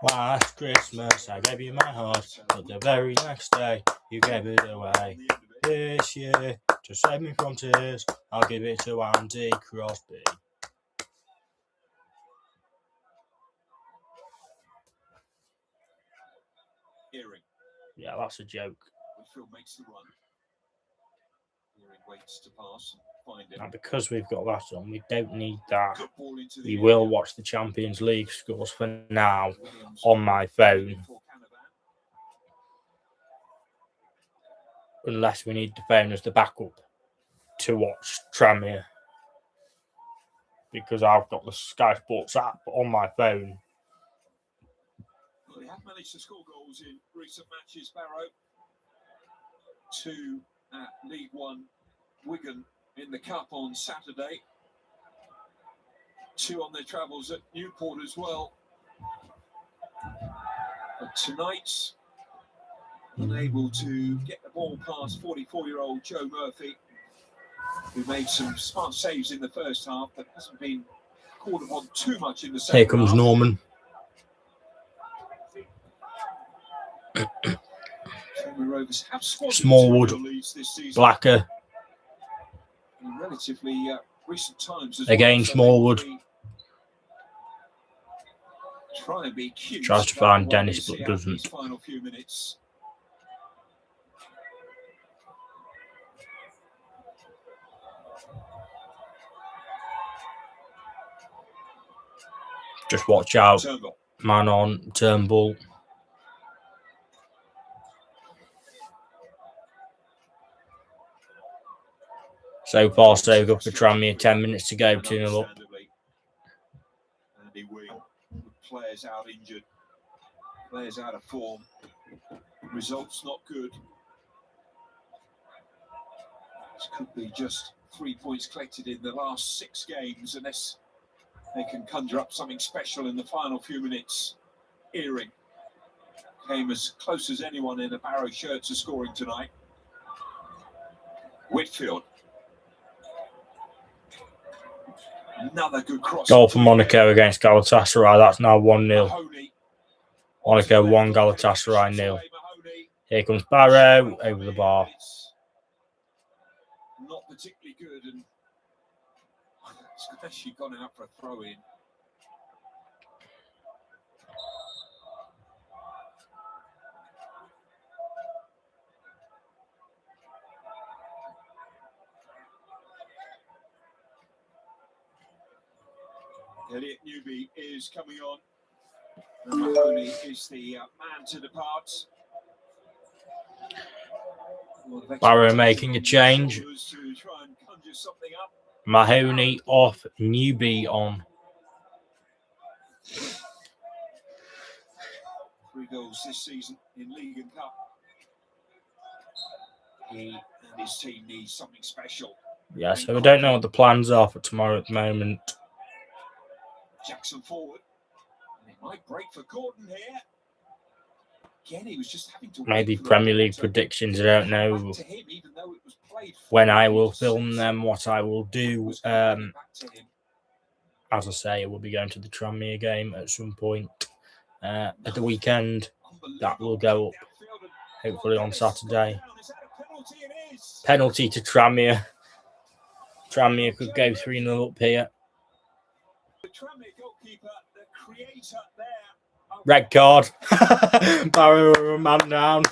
Last Christmas I gave you my heart, but the very next day you gave it away. This year, to save me from tears, I'll give it to Andy Crosby. Earring. Yeah, that's a joke. Whitfield makes the run. Earring waits to pass and find it. And because we've got that on, we don't need that. Good ball into the We area. will watch the Champions League scores for now on my phone. Unless we need the phone as the backup to watch Tranmere. Because I've got the Sky Sports app on my phone. Well, they have managed to score goals in recent matches, Barrow. 2 at League One Wigan in the Cup on Saturday. 2 on their travels at Newport as well. But tonight, unable to get the ball past 44-year-old Joe Murphy, who made some smart saves in the first half, but hasn't been called upon too much in the second Here comes half. Norman. Tranmere Rovers have squandered Smallwood, several leads this season Blacker, in relatively recent times as again well, so Smallwood. they try and be cute. Tries to about find what Dennis, we but see out in doesn't. these final few minutes. Just watch out. Turnbull. Man on Turnbull. So far, so good for Tranmere. 10 minutes to go, 2-0 up. Andy Wing, players out injured, players out of form, results not good. This could be just 3 points collected in the last 6 games, unless they can conjure up something special in the final few minutes. Earring came as close as anyone in a Barrow shirt to scoring tonight. Whitfield. Another good cross. Goal for Monaco against Galatasaray. That's now 1-0. Mahoney. Monaco 1, Galatasaray 0. Here comes Barrow over the bar. Not particularly good, and it's actually gone out for a throw in. Elliot Newby is coming on. And Mahoney is the man to depart. Barrow making a change. To try and conjure something up. Mahoney off, Newby on. 3 goals this season in League and Cup. He and his team need something special. Yeah, so we don't know what the plans are for tomorrow at the moment. Jackson forward. And it might break for Gordon here. Again, he was just having to Maybe Premier League predictions. I don't know when I will film them, what I will do. As I say, we'll be going to the Tranmere game at some point at the weekend. That will go up, hopefully on Saturday. Penalty to Tranmere. Tranmere could go 3-0 up here. Red card. Barrow, a man down.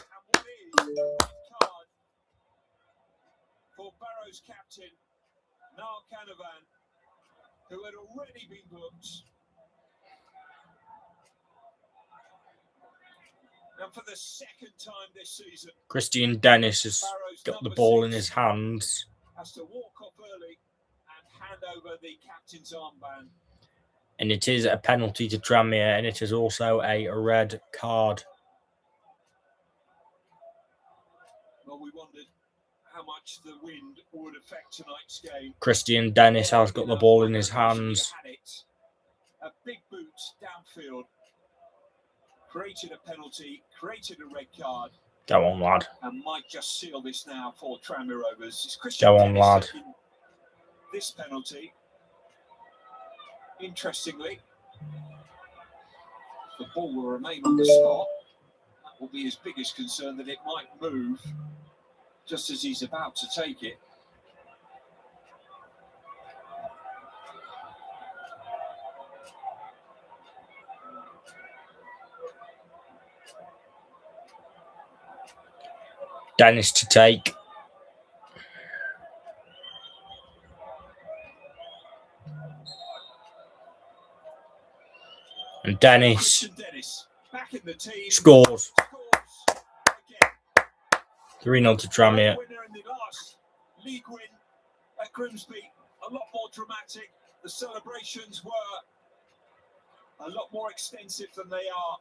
For Barrow's captain, Niall Canavan, who had already been booked. And for the second time this season, Christian Dennis has got the ball in his hands. Has to walk off early and hand over the captain's armband. And it is a penalty to Tranmere, and it is also a red card. Well, we wondered how much the wind would affect tonight's game. Christian Dennis has got the ball in his hands. A big boot downfield. Created a penalty, created a red card. Go on, lad. And might just seal this now for Tranmere Rovers. Go on, lad. This penalty. Interestingly, the ball will remain on the spot. That will be his biggest concern, that it might move just as he's about to take it. Dennis to take. And Dennis back in the team. Scores. 3-0 to Tranmere. Winner in the last league win at Grimsby. A lot more dramatic. The celebrations were a lot more extensive than they are.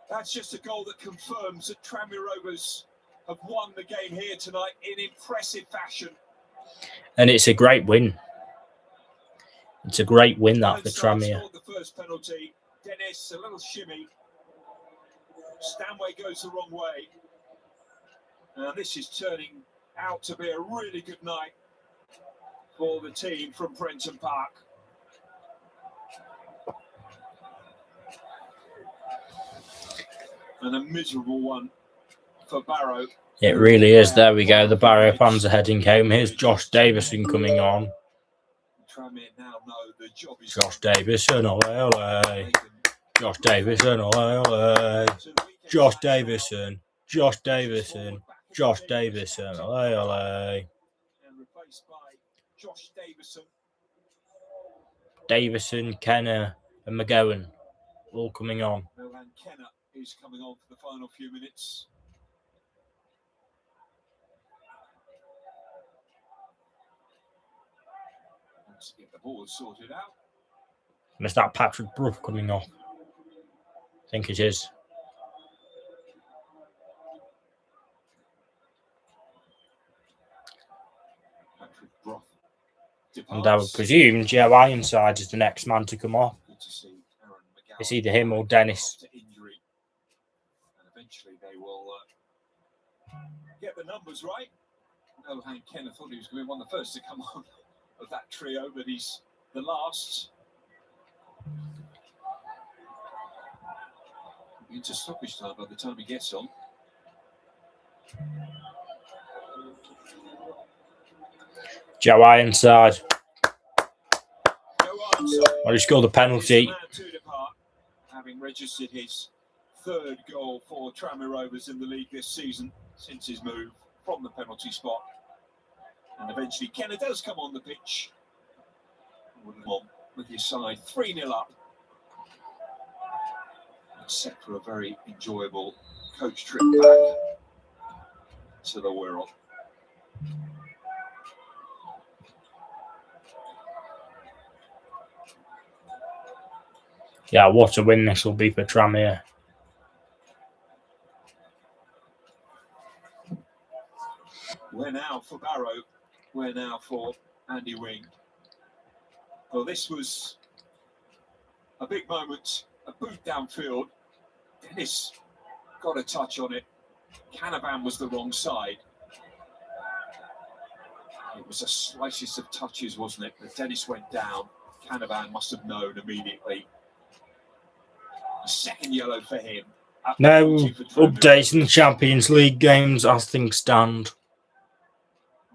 That's just a goal that confirms that Tranmere Rovers have won the game here tonight in impressive fashion. And it's a great win. It's a great win, that, for Tranmere. The first penalty. Dennis, a little shimmy. Stanway goes the wrong way. Now this is turning out to be a really good night for the team from Prenton Park. And a miserable one for Barrow. It really is. There we go. The Barrow fans are heading home. Here's Josh Davison coming on. Tranmere now know the job is Josh Davison, ole, ole. Josh Davison, ole, ole. Josh Davison. Josh Davison. Josh Davison, ole, ole. And replaced by Josh Davison. Davison, Kenner, and McGowan all coming on. Nolan Kenner is coming on for the final few minutes. Let's get the ball sorted out. And is that Patrick Brough coming off? I think it is. Patrick Brough. And I would presume Joe Ironside is the next man to come off. It's either him or Dennis. And eventually they will get the numbers right. Nolan Kenner thought he was going to be one of the first to come on of that trio, but he's the last. Into stoppage time by the time he gets on. Joe Ironside. Well, he scored a penalty. Having registered his third goal for Tranmere Rovers in the league this season since his move from the penalty spot. And eventually Kenner does come on the pitch. with your side, 3-0 up. Set for a very enjoyable coach trip back to the Wirral. Yeah, what a win this will be for Tranmere. We're now for Barrow. We're now for Andy Wing. Well, this was a big moment. A boot downfield. Dennis got a touch on it. Canavan was the wrong side. It was a slices of touches, wasn't it? But Dennis went down. Canavan must have known immediately. A second yellow for him. No updates in the Champions League games as things stand.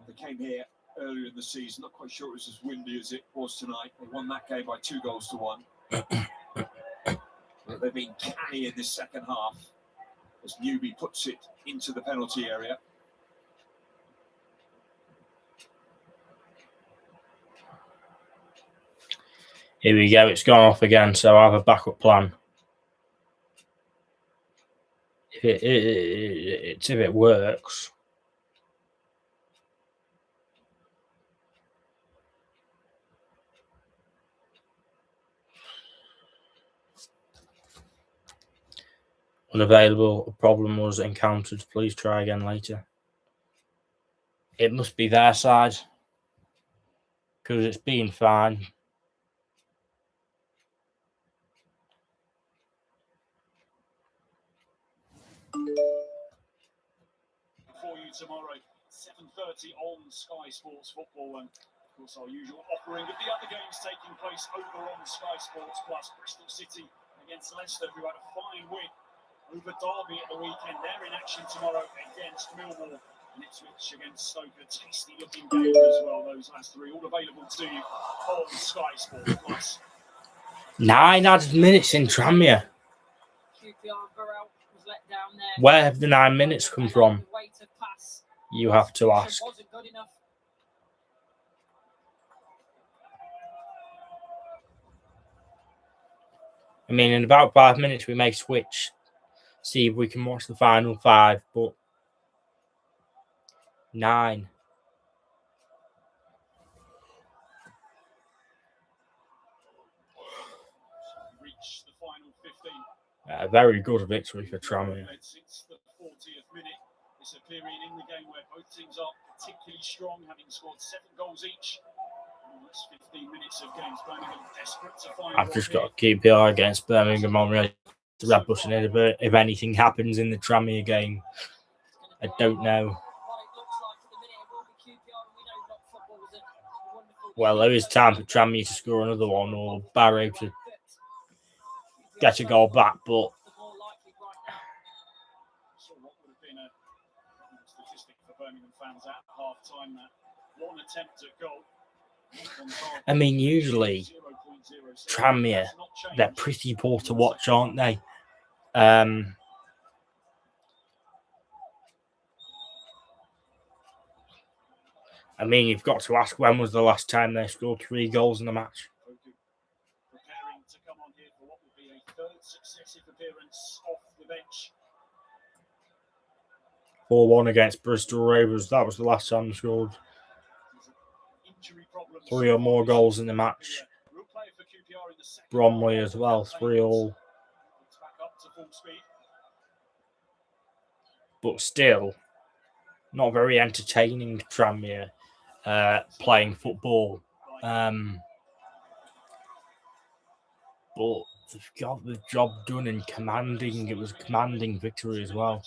They came here earlier in the season. Not quite sure it was as windy as it was tonight. They won that game by 2-1. But they've been canny in this second half as Newby puts it into the penalty area. Here we go, it's gone off again, so I have a backup plan. If it works. Unavailable, a problem was encountered. Please try again later. It must be their side because it's been fine. For you tomorrow, 7:30 on Sky Sports Football, and of course our usual offering of the other games taking place over on Sky Sports Plus. Bristol City against Leicester, who had a fine win over Derby at the weekend. They're in action tomorrow against Millwall, and Ipswich against Stoke. A tasty looking game as well. Those last three all available to you on Sky Sports Plus. 9 added minutes in Tranmere. QPR and Barrow was let down there. Where have the 9 minutes come from? The way to pass You have to ask. wasn't good enough. I mean, in about 5 minutes we may switch, see if we can watch the final 5, but 9. Reach the final 15. A very good victory for Tranmere. Since the 40th minute, it's a period in the game where both teams are particularly strong, having scored 7 goals each. In the last 15 minutes of games, Birmingham desperate to find. I've just got to QPR against Birmingham on the red button. If anything happens in the Tranmere game, I don't know. Well, there is time for Tranmere to score another one or Barrow to get a goal back, but So what would have been a statistic for Birmingham fans at half time, that one attempt at goal. I mean, usually Tranmere, they're pretty poor to watch, aren't they? I mean, you've got to ask, when was the last time they scored 3 goals in a match? Preparing to come on here for what will be a 3rd successive appearance off the bench. 4-1 against Bristol Rovers. That was the last time they scored 3 or more goals in the match. Bromley as well, 3-3. But still, not very entertaining Tranmere playing football. But they've got the job done in commanding. It was a commanding victory as well.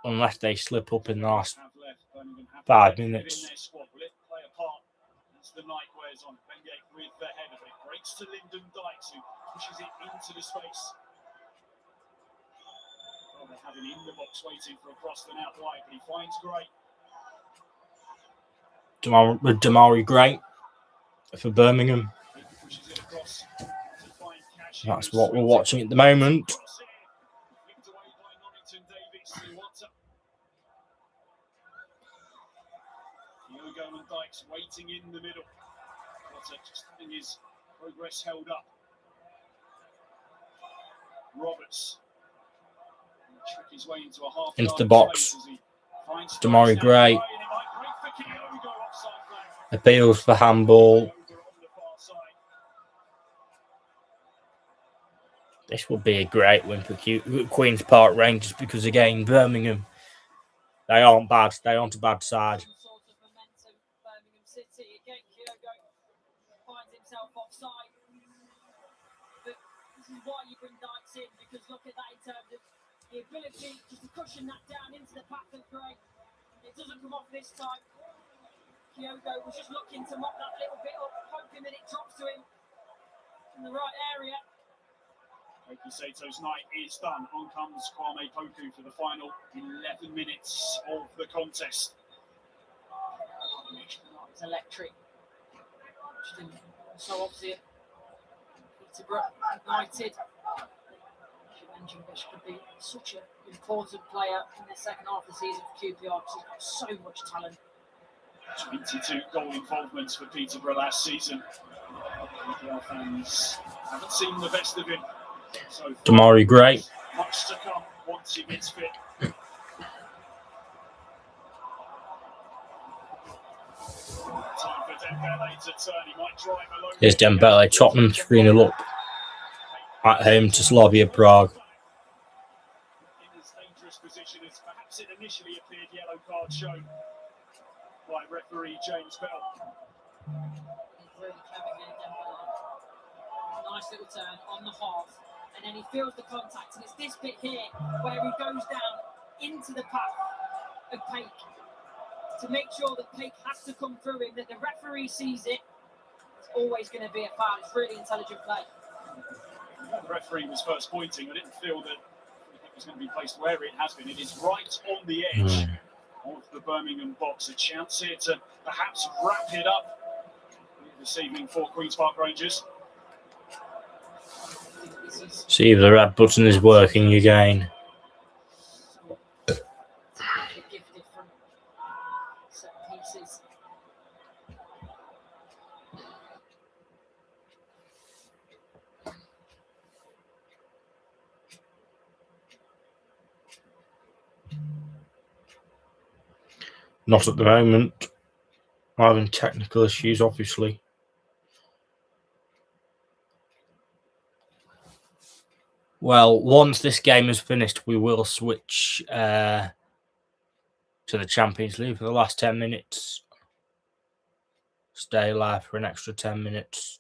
Unless they slip up in the last 5 minutes. The night wears on. Bengay with the head of it. Breaks to Lyndon Dykes, who pushes it into the space. Well, they have him in the box waiting for a cross then out wide, but he finds Gray. Damari Gray for Birmingham. That's what we're watching at the moment. Alex waiting in the middle. Potter just having his progress held up. Roberts trick his way into a half Into the box. Damari Gray appeals for handball. This would be a great win for Queen's Park Rangers because, again, Birmingham, they aren't bad. They aren't a bad side. Sort of momentum, Birmingham City. Again, Kyogo finds himself offside. But this is why you bring Dykes in, because look at that in terms of the ability just to cushion that down into the path of Gray. It doesn't come off this time. Kyogo was just looking to mop that little bit up, hoping that it drops to him in the right area. Koki Sato's night is done. On comes Kwame Poku for the final 11 minutes of the contest. It's electric. So obviously, Peterborough United. You mentioned this could be such an important player in the second half of the season for QPR because he's got so much talent. 22 goal involvements for Peterborough last season. QPR fans haven't seen the best of him. So Damari Gray. Much to come once he gets fit. Time for Dembele to turn. He might drive alone. Here's Dembele. Tottenham 3-0 up at home to Slavia Prague. In as dangerous position as perhaps it initially appeared. Yellow card shown by referee James Bell. He's really clever here, Dembele. Nice little turn on the half. And then he feels the contact, and it's this bit here where he goes down into the path of Paik to make sure that Paik has to come through him, that the referee sees it. It's always going to be a foul. It's really intelligent play. The referee was first pointing. I didn't feel that it was going to be placed where it has been. It is right on the edge of the Birmingham box. A chance here to perhaps wrap it up this evening for Queen's Park Rangers. See if the red button is working again. Gifted from set pieces. Not at the moment. I'm having technical issues, obviously. Well, once this game is finished, we will switch to the Champions League for the last 10 minutes. Stay live for an extra 10 minutes.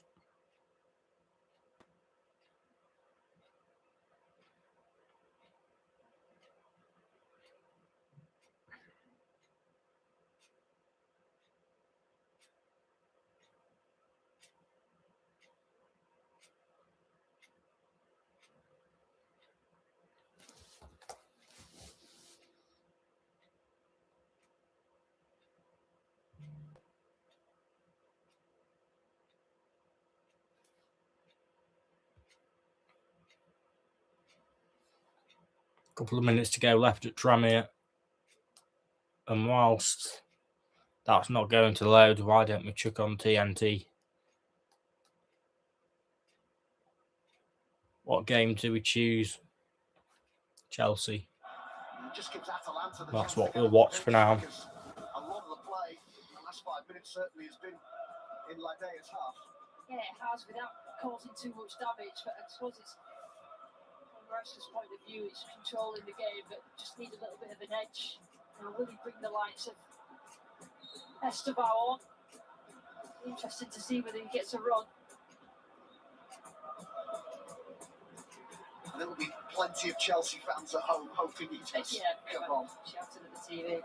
Couple of minutes to go left at Tranmere. And whilst that's not going to load, why don't we chuck on TNT? What game do we choose? Chelsea. That's what we'll watch for now. A lot of the play in the last 5 minutes certainly has been in Ladea's half. Yeah, it has, without causing too much damage, but I suppose it's from Roche's point of view, it's controlling the game, but just need a little bit of an edge. And will he bring the likes of Esteban on? Interested to see whether he gets a run. And there will be plenty of Chelsea fans at home hoping he does come on. Shouting at the TV.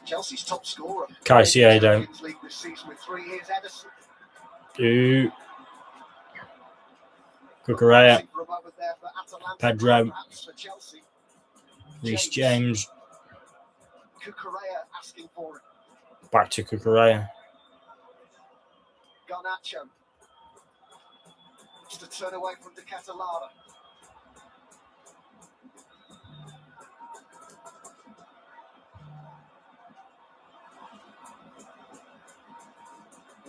Chelsea's top scorer. Caicedo. League this season with 3 years. Edison. Cucurella. Pedro. Reece James. Cucurella asking for it. Back to Cucurella. Garnacho. Just a turn away from De Catalara.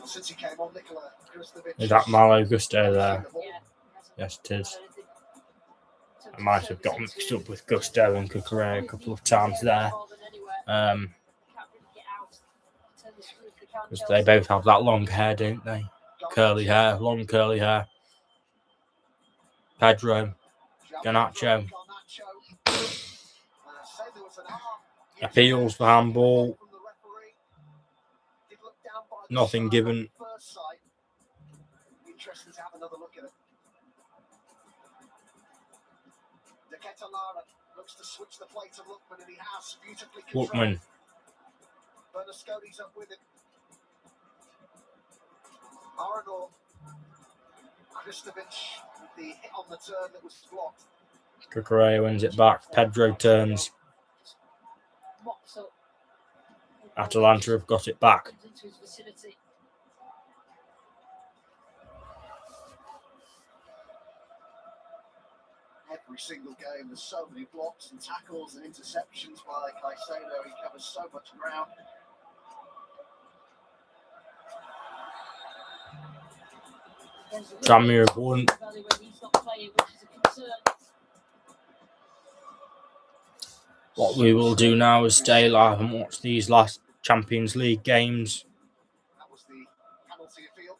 Since he came on, Nikola Kristovic. Is that Malo Gusto there? Yeah. Yes, it is. I might have got mixed up with Gusto and Cucurella a couple of times there. Because they both have that long hair, don't they? Curly hair, long curly hair. Pedro, Garnacho. Appeals for handball. Nothing given. Interesting to have another look at it. Looks to switch the play to Lookman, and he has beautifully controlled. Lookman. Bernasconi's up with it. Aranor. Kristovic with the hit on the turn that was blocked. Cucurella wins it back. Pedro turns. Atalanta have got it back. Every single game, there's so many blocks and tackles and interceptions by Caicedo. He covers so much ground. Tranmere have won. What we will do now is stay live and watch these last Champions League games. That was the penalty appeal.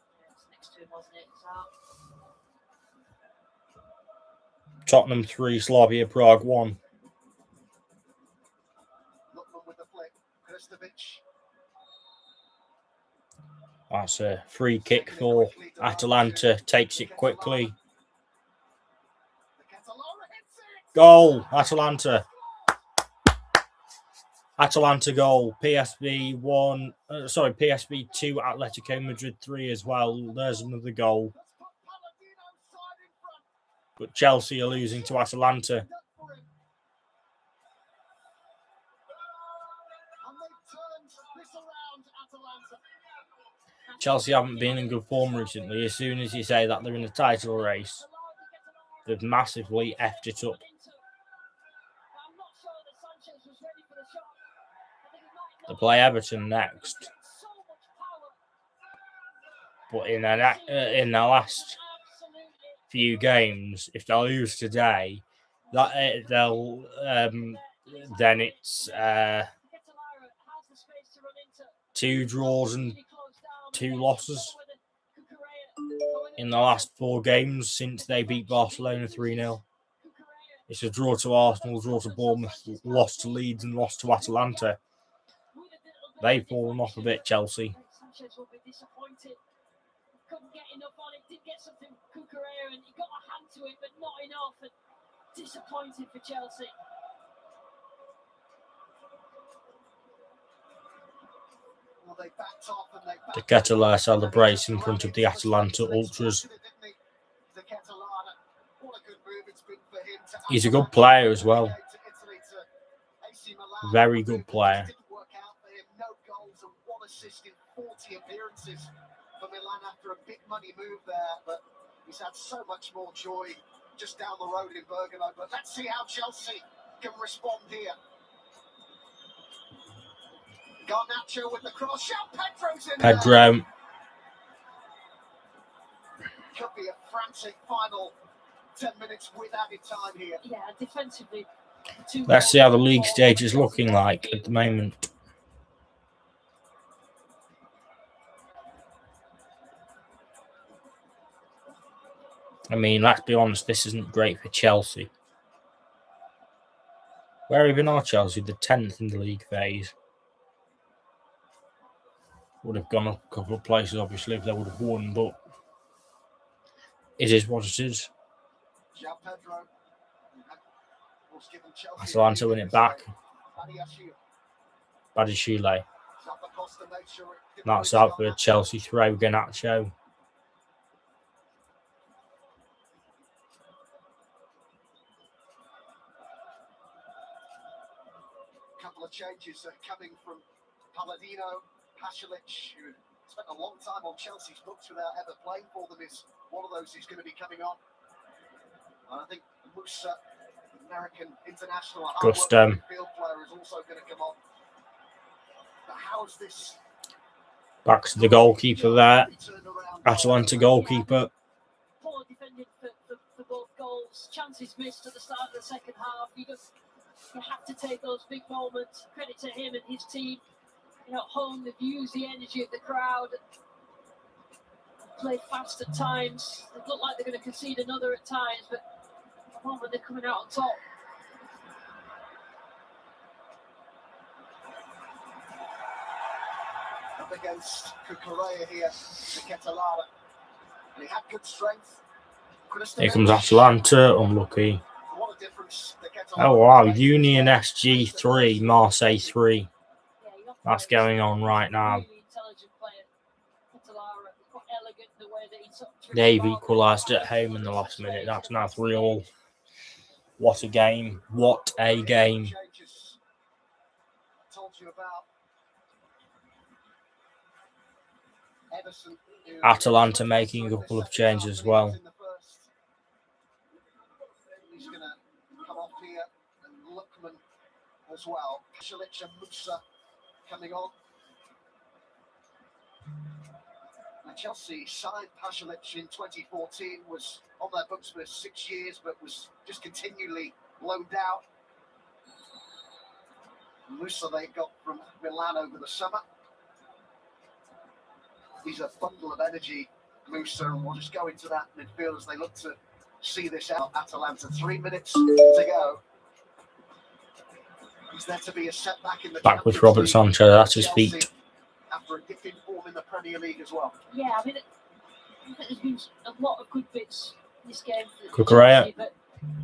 Tottenham 3, Slavia Prague 1. Lookman with the flick. Kristovic. That's a free kick for Atalanta. Takes it quickly. Goal, Atalanta. Atalanta goal. PSV 1. PSV 2. Atletico Madrid 3 as well. There's another goal. But Chelsea are losing to Atalanta. Chelsea haven't been in good form recently. As soon as you say that they're in a title race, they've massively effed it up. They play Everton next. But in their last few games, if they lose today, they'll then it's 2 draws and 2 losses in the last 4 games since they beat Barcelona 3-0. It's a draw to Arsenal, draw to Bournemouth, loss to Leeds and loss to Atalanta. They've fallen off a bit, Chelsea. Couldn't get enough on it, did get something Cucurella and he got a hand to it, but not enough. And disappointed for Chelsea. Well, they backed off and they backed De Ketelaere celebrates in front of the Atalanta ultras. He's a good player as well. Very good player. No goals and 1 assist in 40 appearances for Milan after a big money move there, but he's had so much more joy just down the road in Bergamo. But let's see how Chelsea can respond here. Garnacho with the cross. Shout, Pedro's in Pedro. there. Could be a frantic final 10 minutes with added time here. Yeah, defensively. Let's see how the league stage is looking like at the moment. I mean, let's be honest, this isn't great for Chelsea. Where even are Chelsea? The 10th in the league phase. Would have gone up a couple of places, obviously, if they would have won, but it is what it is. Atalanta win it back. Badiashile. That's out for a Chelsea throw, Garnacho. Couple of changes coming from Palladino. Pasalic, who spent a long time on Chelsea's books without ever playing for them, is one of those who's going to be coming on. And I think Musa, American international, Gusto. field player, is also going to come on. But how is this Back to the goalkeeper there. Atalanta goalkeeper. Poor defending for both goals. Chances missed at the start of the second half. You have to take those big moments. Credit to him and his team. You know, at home, they've used the energy of the crowd. Played fast at times. They look like they're going to concede another at times, but at the moment they're coming out on top. Up against Cucurella here, Ketalala. And he had good strength. Here comes Atalanta, unlucky. What a difference Oh wow, Union SG 3, Marseille 3. That's going on right now. They've equalised at home in the last minute. That's now 3-3. What a game. What a game. Told you about Everson, Atalanta making a couple of changes as well. He's going to come off here, and Lookman as well. Pasalic and Musa coming on. Now Chelsea signed Pasalic in 2014, was on their books for 6 years, but was just continually loaned out. Musa they got from Milan over the summer. He's a bundle of energy, Musa, and we'll just go into that midfield as they look to see this out. Atalanta, 3 minutes to go. Is there to be a setback in the Back with Robert Sanchez at his Chelsea feet. after a dip in form in the Premier League as well? Yeah, I mean, there's been a lot of good bits in this game. Cucurella,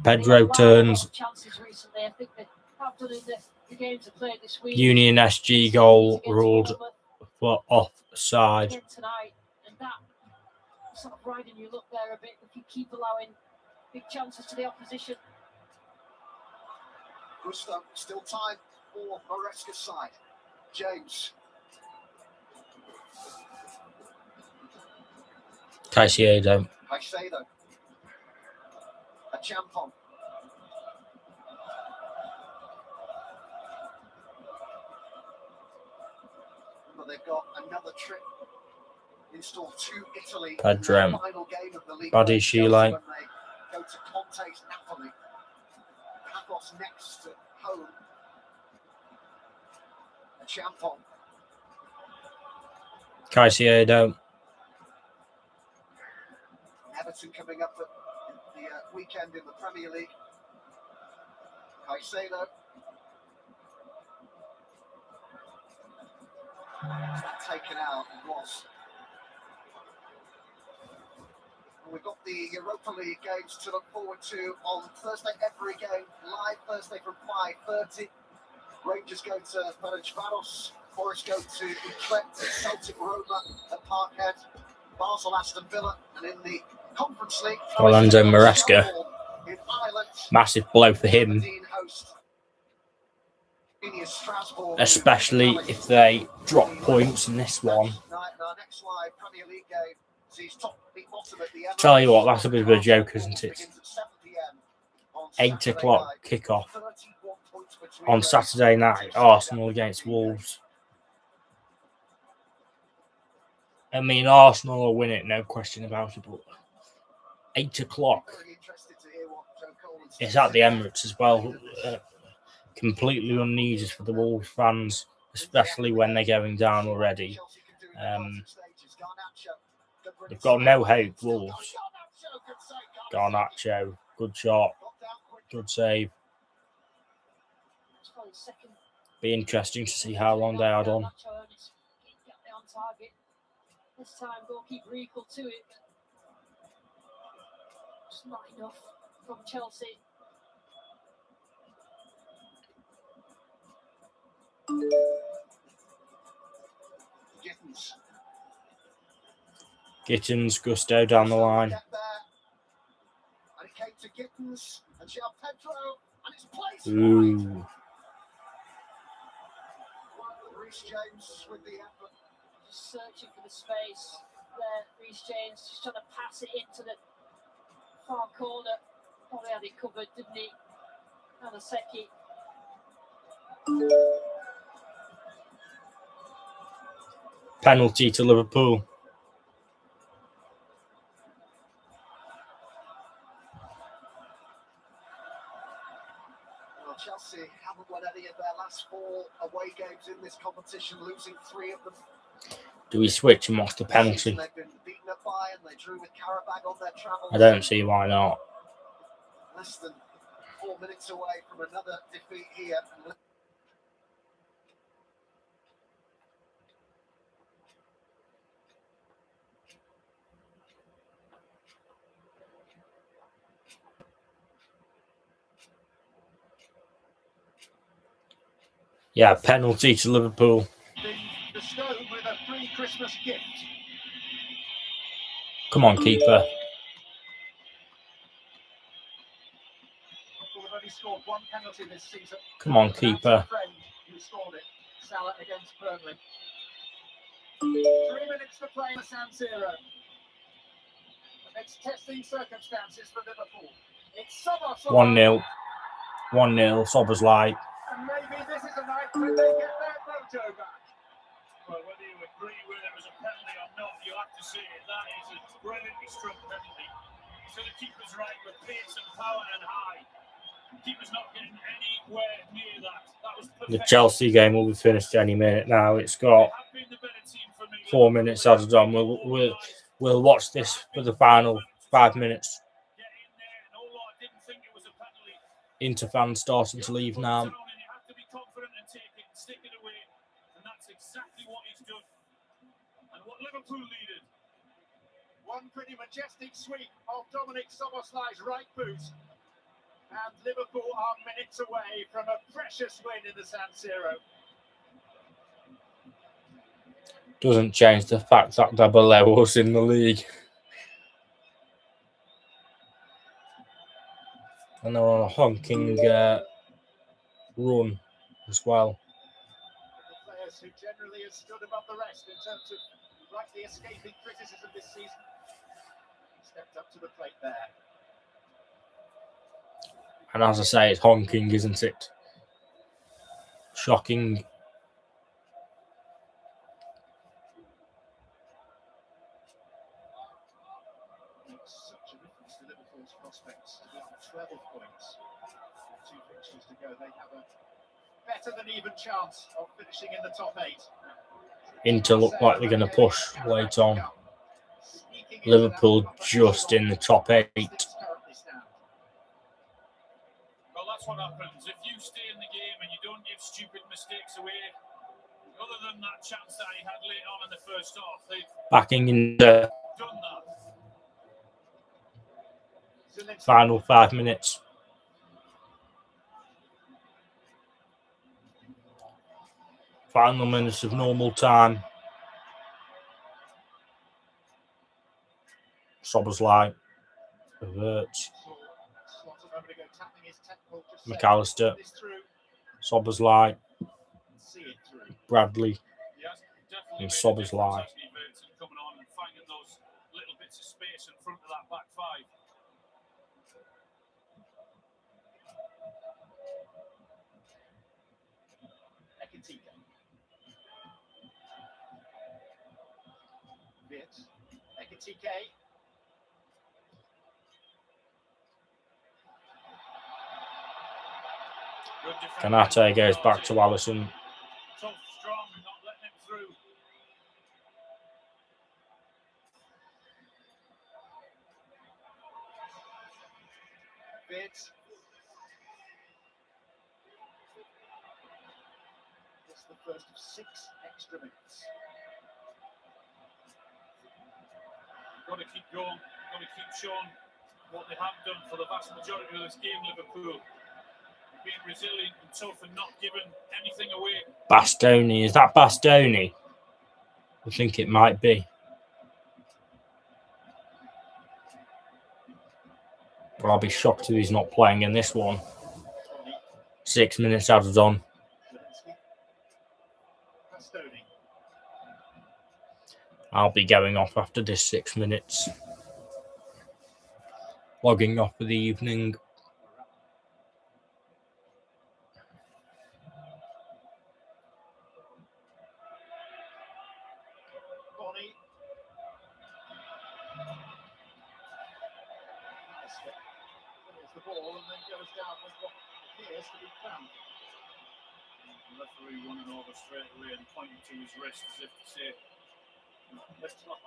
Pedro turns. Chances recently. I think they have done in the games they played this week. Union SG goal ruled for offside. Again tonight, and that sort of riding you look there a bit if you keep allowing big chances to the opposition. Gusto, still time for Maresca's side. James. Caicedo. A Champon. But they've got another trip installed to Italy. Pedro. The final game of the league. Body Sheila. When they go to Conte's Napoli. Paphos next at home. A Champon. Caicedo. Everton coming up at the weekend in the Premier League. Caicedo. Is that taken out? It was. And we've got the Europa League games to look forward to on Thursday. Every game live Thursday from 5:30. Rangers go to Ferencváros. Forest go to Utrecht. Celtic Roma at Parkhead. Basel Aston Villa. And in the Conference League, Orlando Maresca. in Ireland. Massive blow for him. Aberdeen host Strasbourg. Especially if they drop points in this one. Our next live Premier League game sees top beat bottom at the Tell you what, that's a bit of a joke, isn't it? Begins at 7 p.m. on 8 Saturday o'clock night. kickoff 31 points between on those Saturday night. two Arsenal against Wolves. I mean, Arsenal will win it, no question about it. But 8 o'clock. Very interested to hear what Joe Coleman's It's at the Emirates as well. Completely unneeded for the Wolves fans, especially when they're going down already. They've got no hope, Wolves. Garnacho, good shot, good save. Be interesting to see how long they are on. This time, goalkeeper equal to it, but just not enough from Chelsea. Gittins, Gusto down the line. And it came to Gittins and João Pedro, and it's placed Ooh. wide. Reece James with the effort. Just searching for the space there. Reece James just trying to pass it into the far corner. Probably had it covered, didn't he? Anaseki. Penalty to Liverpool. Well, Chelsea haven't won any of their last 4 away games in this competition, losing 3 of them. Do we switch and what's the penalty? They've been beaten at Bayern. They drew with Karabag on their travels. I don't see why not. Less than 4 minutes away from another defeat here. Yeah, penalty to Liverpool. Bestowed with a free Christmas gift. Come on, keeper. Liverpool have only scored 1 penalty this season. Come on, keeper. Friend who scored it. Salah against Burnley. 3 minutes to play in San Siro. Amidst testing circumstances for Liverpool. It's Sommer. 1-0. 1-0. Sobersley. And maybe this is a night when they get their mojo back. Well, whether you agree with it was a penalty or not, you have to say that is a brilliantly struck penalty. So the keeper's right with pace and power and high. The keeper's not getting anywhere near that. That was The perfect. Chelsea game will be finished any minute now. It's got 4 minutes added on. We'll watch this for the final 5 minutes. Inter fans starting to leave now. You have to be confident and take it and stick it away. And that's exactly what he's done. And what Liverpool needed. One pretty majestic sweep of Dominic Szoboszlai's right boot. And Liverpool are minutes away from a precious win in the San Siro. Doesn't change the fact that they're below us in the league. And they're on a honking run as well. The players who generally have stood above the rest in terms of rightly escaping criticism this season stepped up to the plate there. And as I say, it's honking, isn't it? Shocking. Makes such a difference to Liverpool's prospects to get 12 points. 2 fixtures to go. They have a better than even chance of finishing in the top 8. Inter look like they're going to push late on. Liverpool just in the top 8. Well, that's what happens. If you stay in the game and you don't give stupid mistakes away, other than that chance that he had late on in the first half, they've Backing in the done that. final 5 minutes. Final minutes of normal time. Sobersley. Reverts. McAllister. Sobersley. Bradley. And Sobersley. Coming on and finding those little bits of space in front of that back 5. Ekitike. Kanate goes back to Alisson. Tough, strong, not letting him through. It's the first of 6 extra minutes. Got to keep going. Got to keep showing what they have done for the vast majority of this game, Liverpool. Being resilient and tough and not giving anything away. Bastoni. Is that Bastoni? I think it might be. But I'll be shocked if he's not playing in this one. 6 minutes added on. I'll be going off after this 6 minutes. Logging off for the evening. There's the ball and then goes down with what appears to be cramp. The referee running over straight away and pointing to his wrist as if to say, let's lock.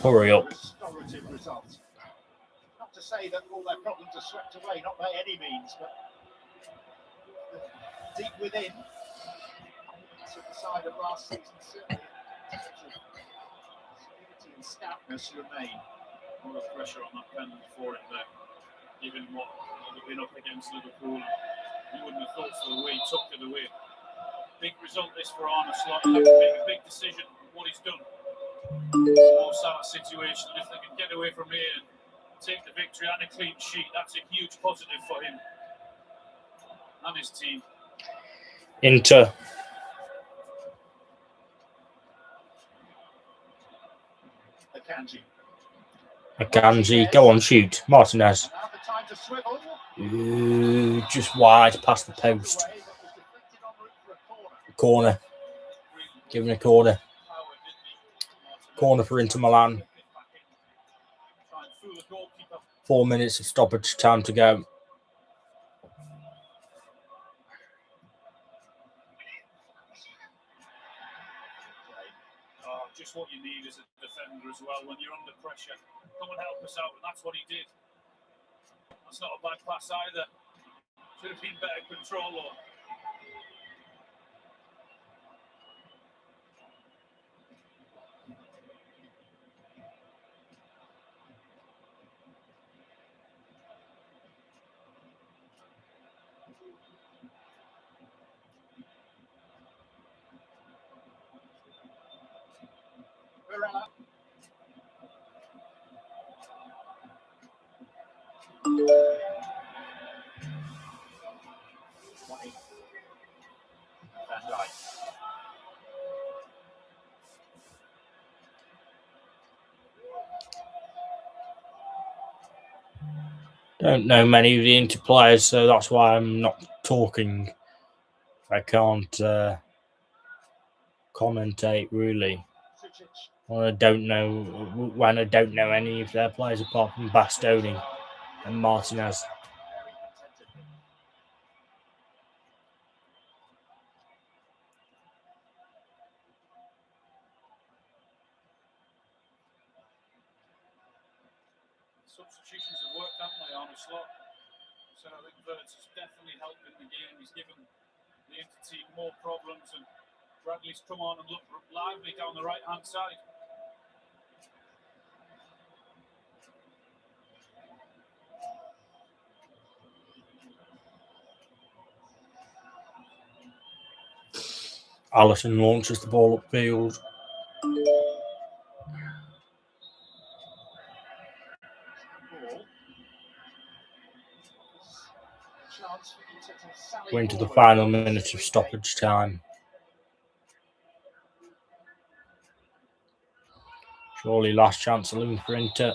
Hurry up. Restorative result. Not to say that all their problems are swept away, not by any means, but deep within, to the side of last season, certainly solidity and stoutness remain. A lot of pressure on that penalty for it there, given what had been up against Liverpool. You wouldn't have thought so the way he took it away. Big result this for Arne Slot. He has to make a big decision what he's done. Most that situation, if they can get away from here and take the victory and a clean sheet, that's a huge positive for him and his team. Inter. Akanji, go on, shoot. Martinez. Ooh, just wide past the post. Corner. Giving a corner. Corner for Inter Milan. 4 minutes of stoppage time to go. Just what you need as a defender as well when you're under pressure. Come and help us out, and that's what he did. That's not a bad pass either. Should have been better control on. Don't know many of the Inter players, so that's why I'm not talking. I can't commentate really. When I don't know any of their players apart from Bastoni and Martinez. Substitutions have worked, haven't they, Arne Slot? So I think Verts has definitely helped in the game. He's given the Inter team more problems, and Bradley's come on and looked lively down the right-hand side. Allison launches the ball upfield. We're into the final minute of stoppage time. Surely last chance saloon for Inter.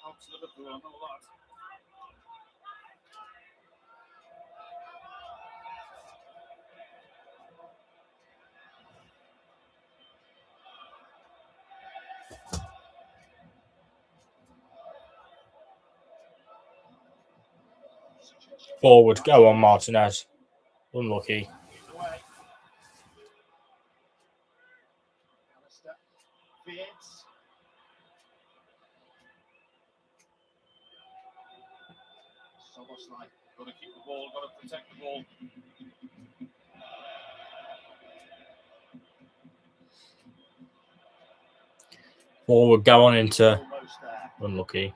Helps Liverpool, I know that. Forward, go on Martinez. Unlucky. Got to keep the ball, got to protect the ball. Forward, go on Inter. Unlucky.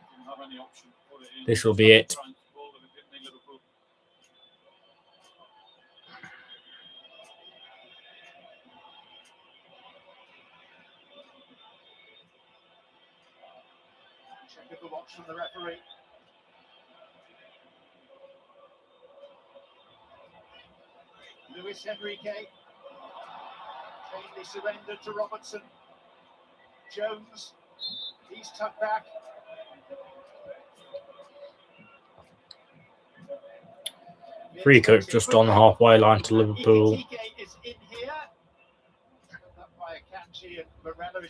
This will be it. Check the watch from the referee. Luis Enrique. Tamely surrendered to Robertson. Jones. He's tucked back. Free kick just on the halfway line to Liverpool.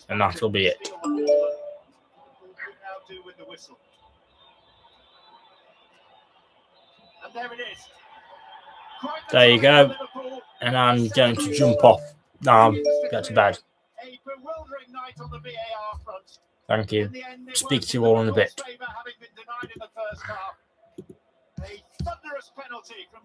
And that'll be it. There you go. And I'm going to jump off. Now, get to bed. Thank you. Speak to you all in a bit. A thunderous penalty from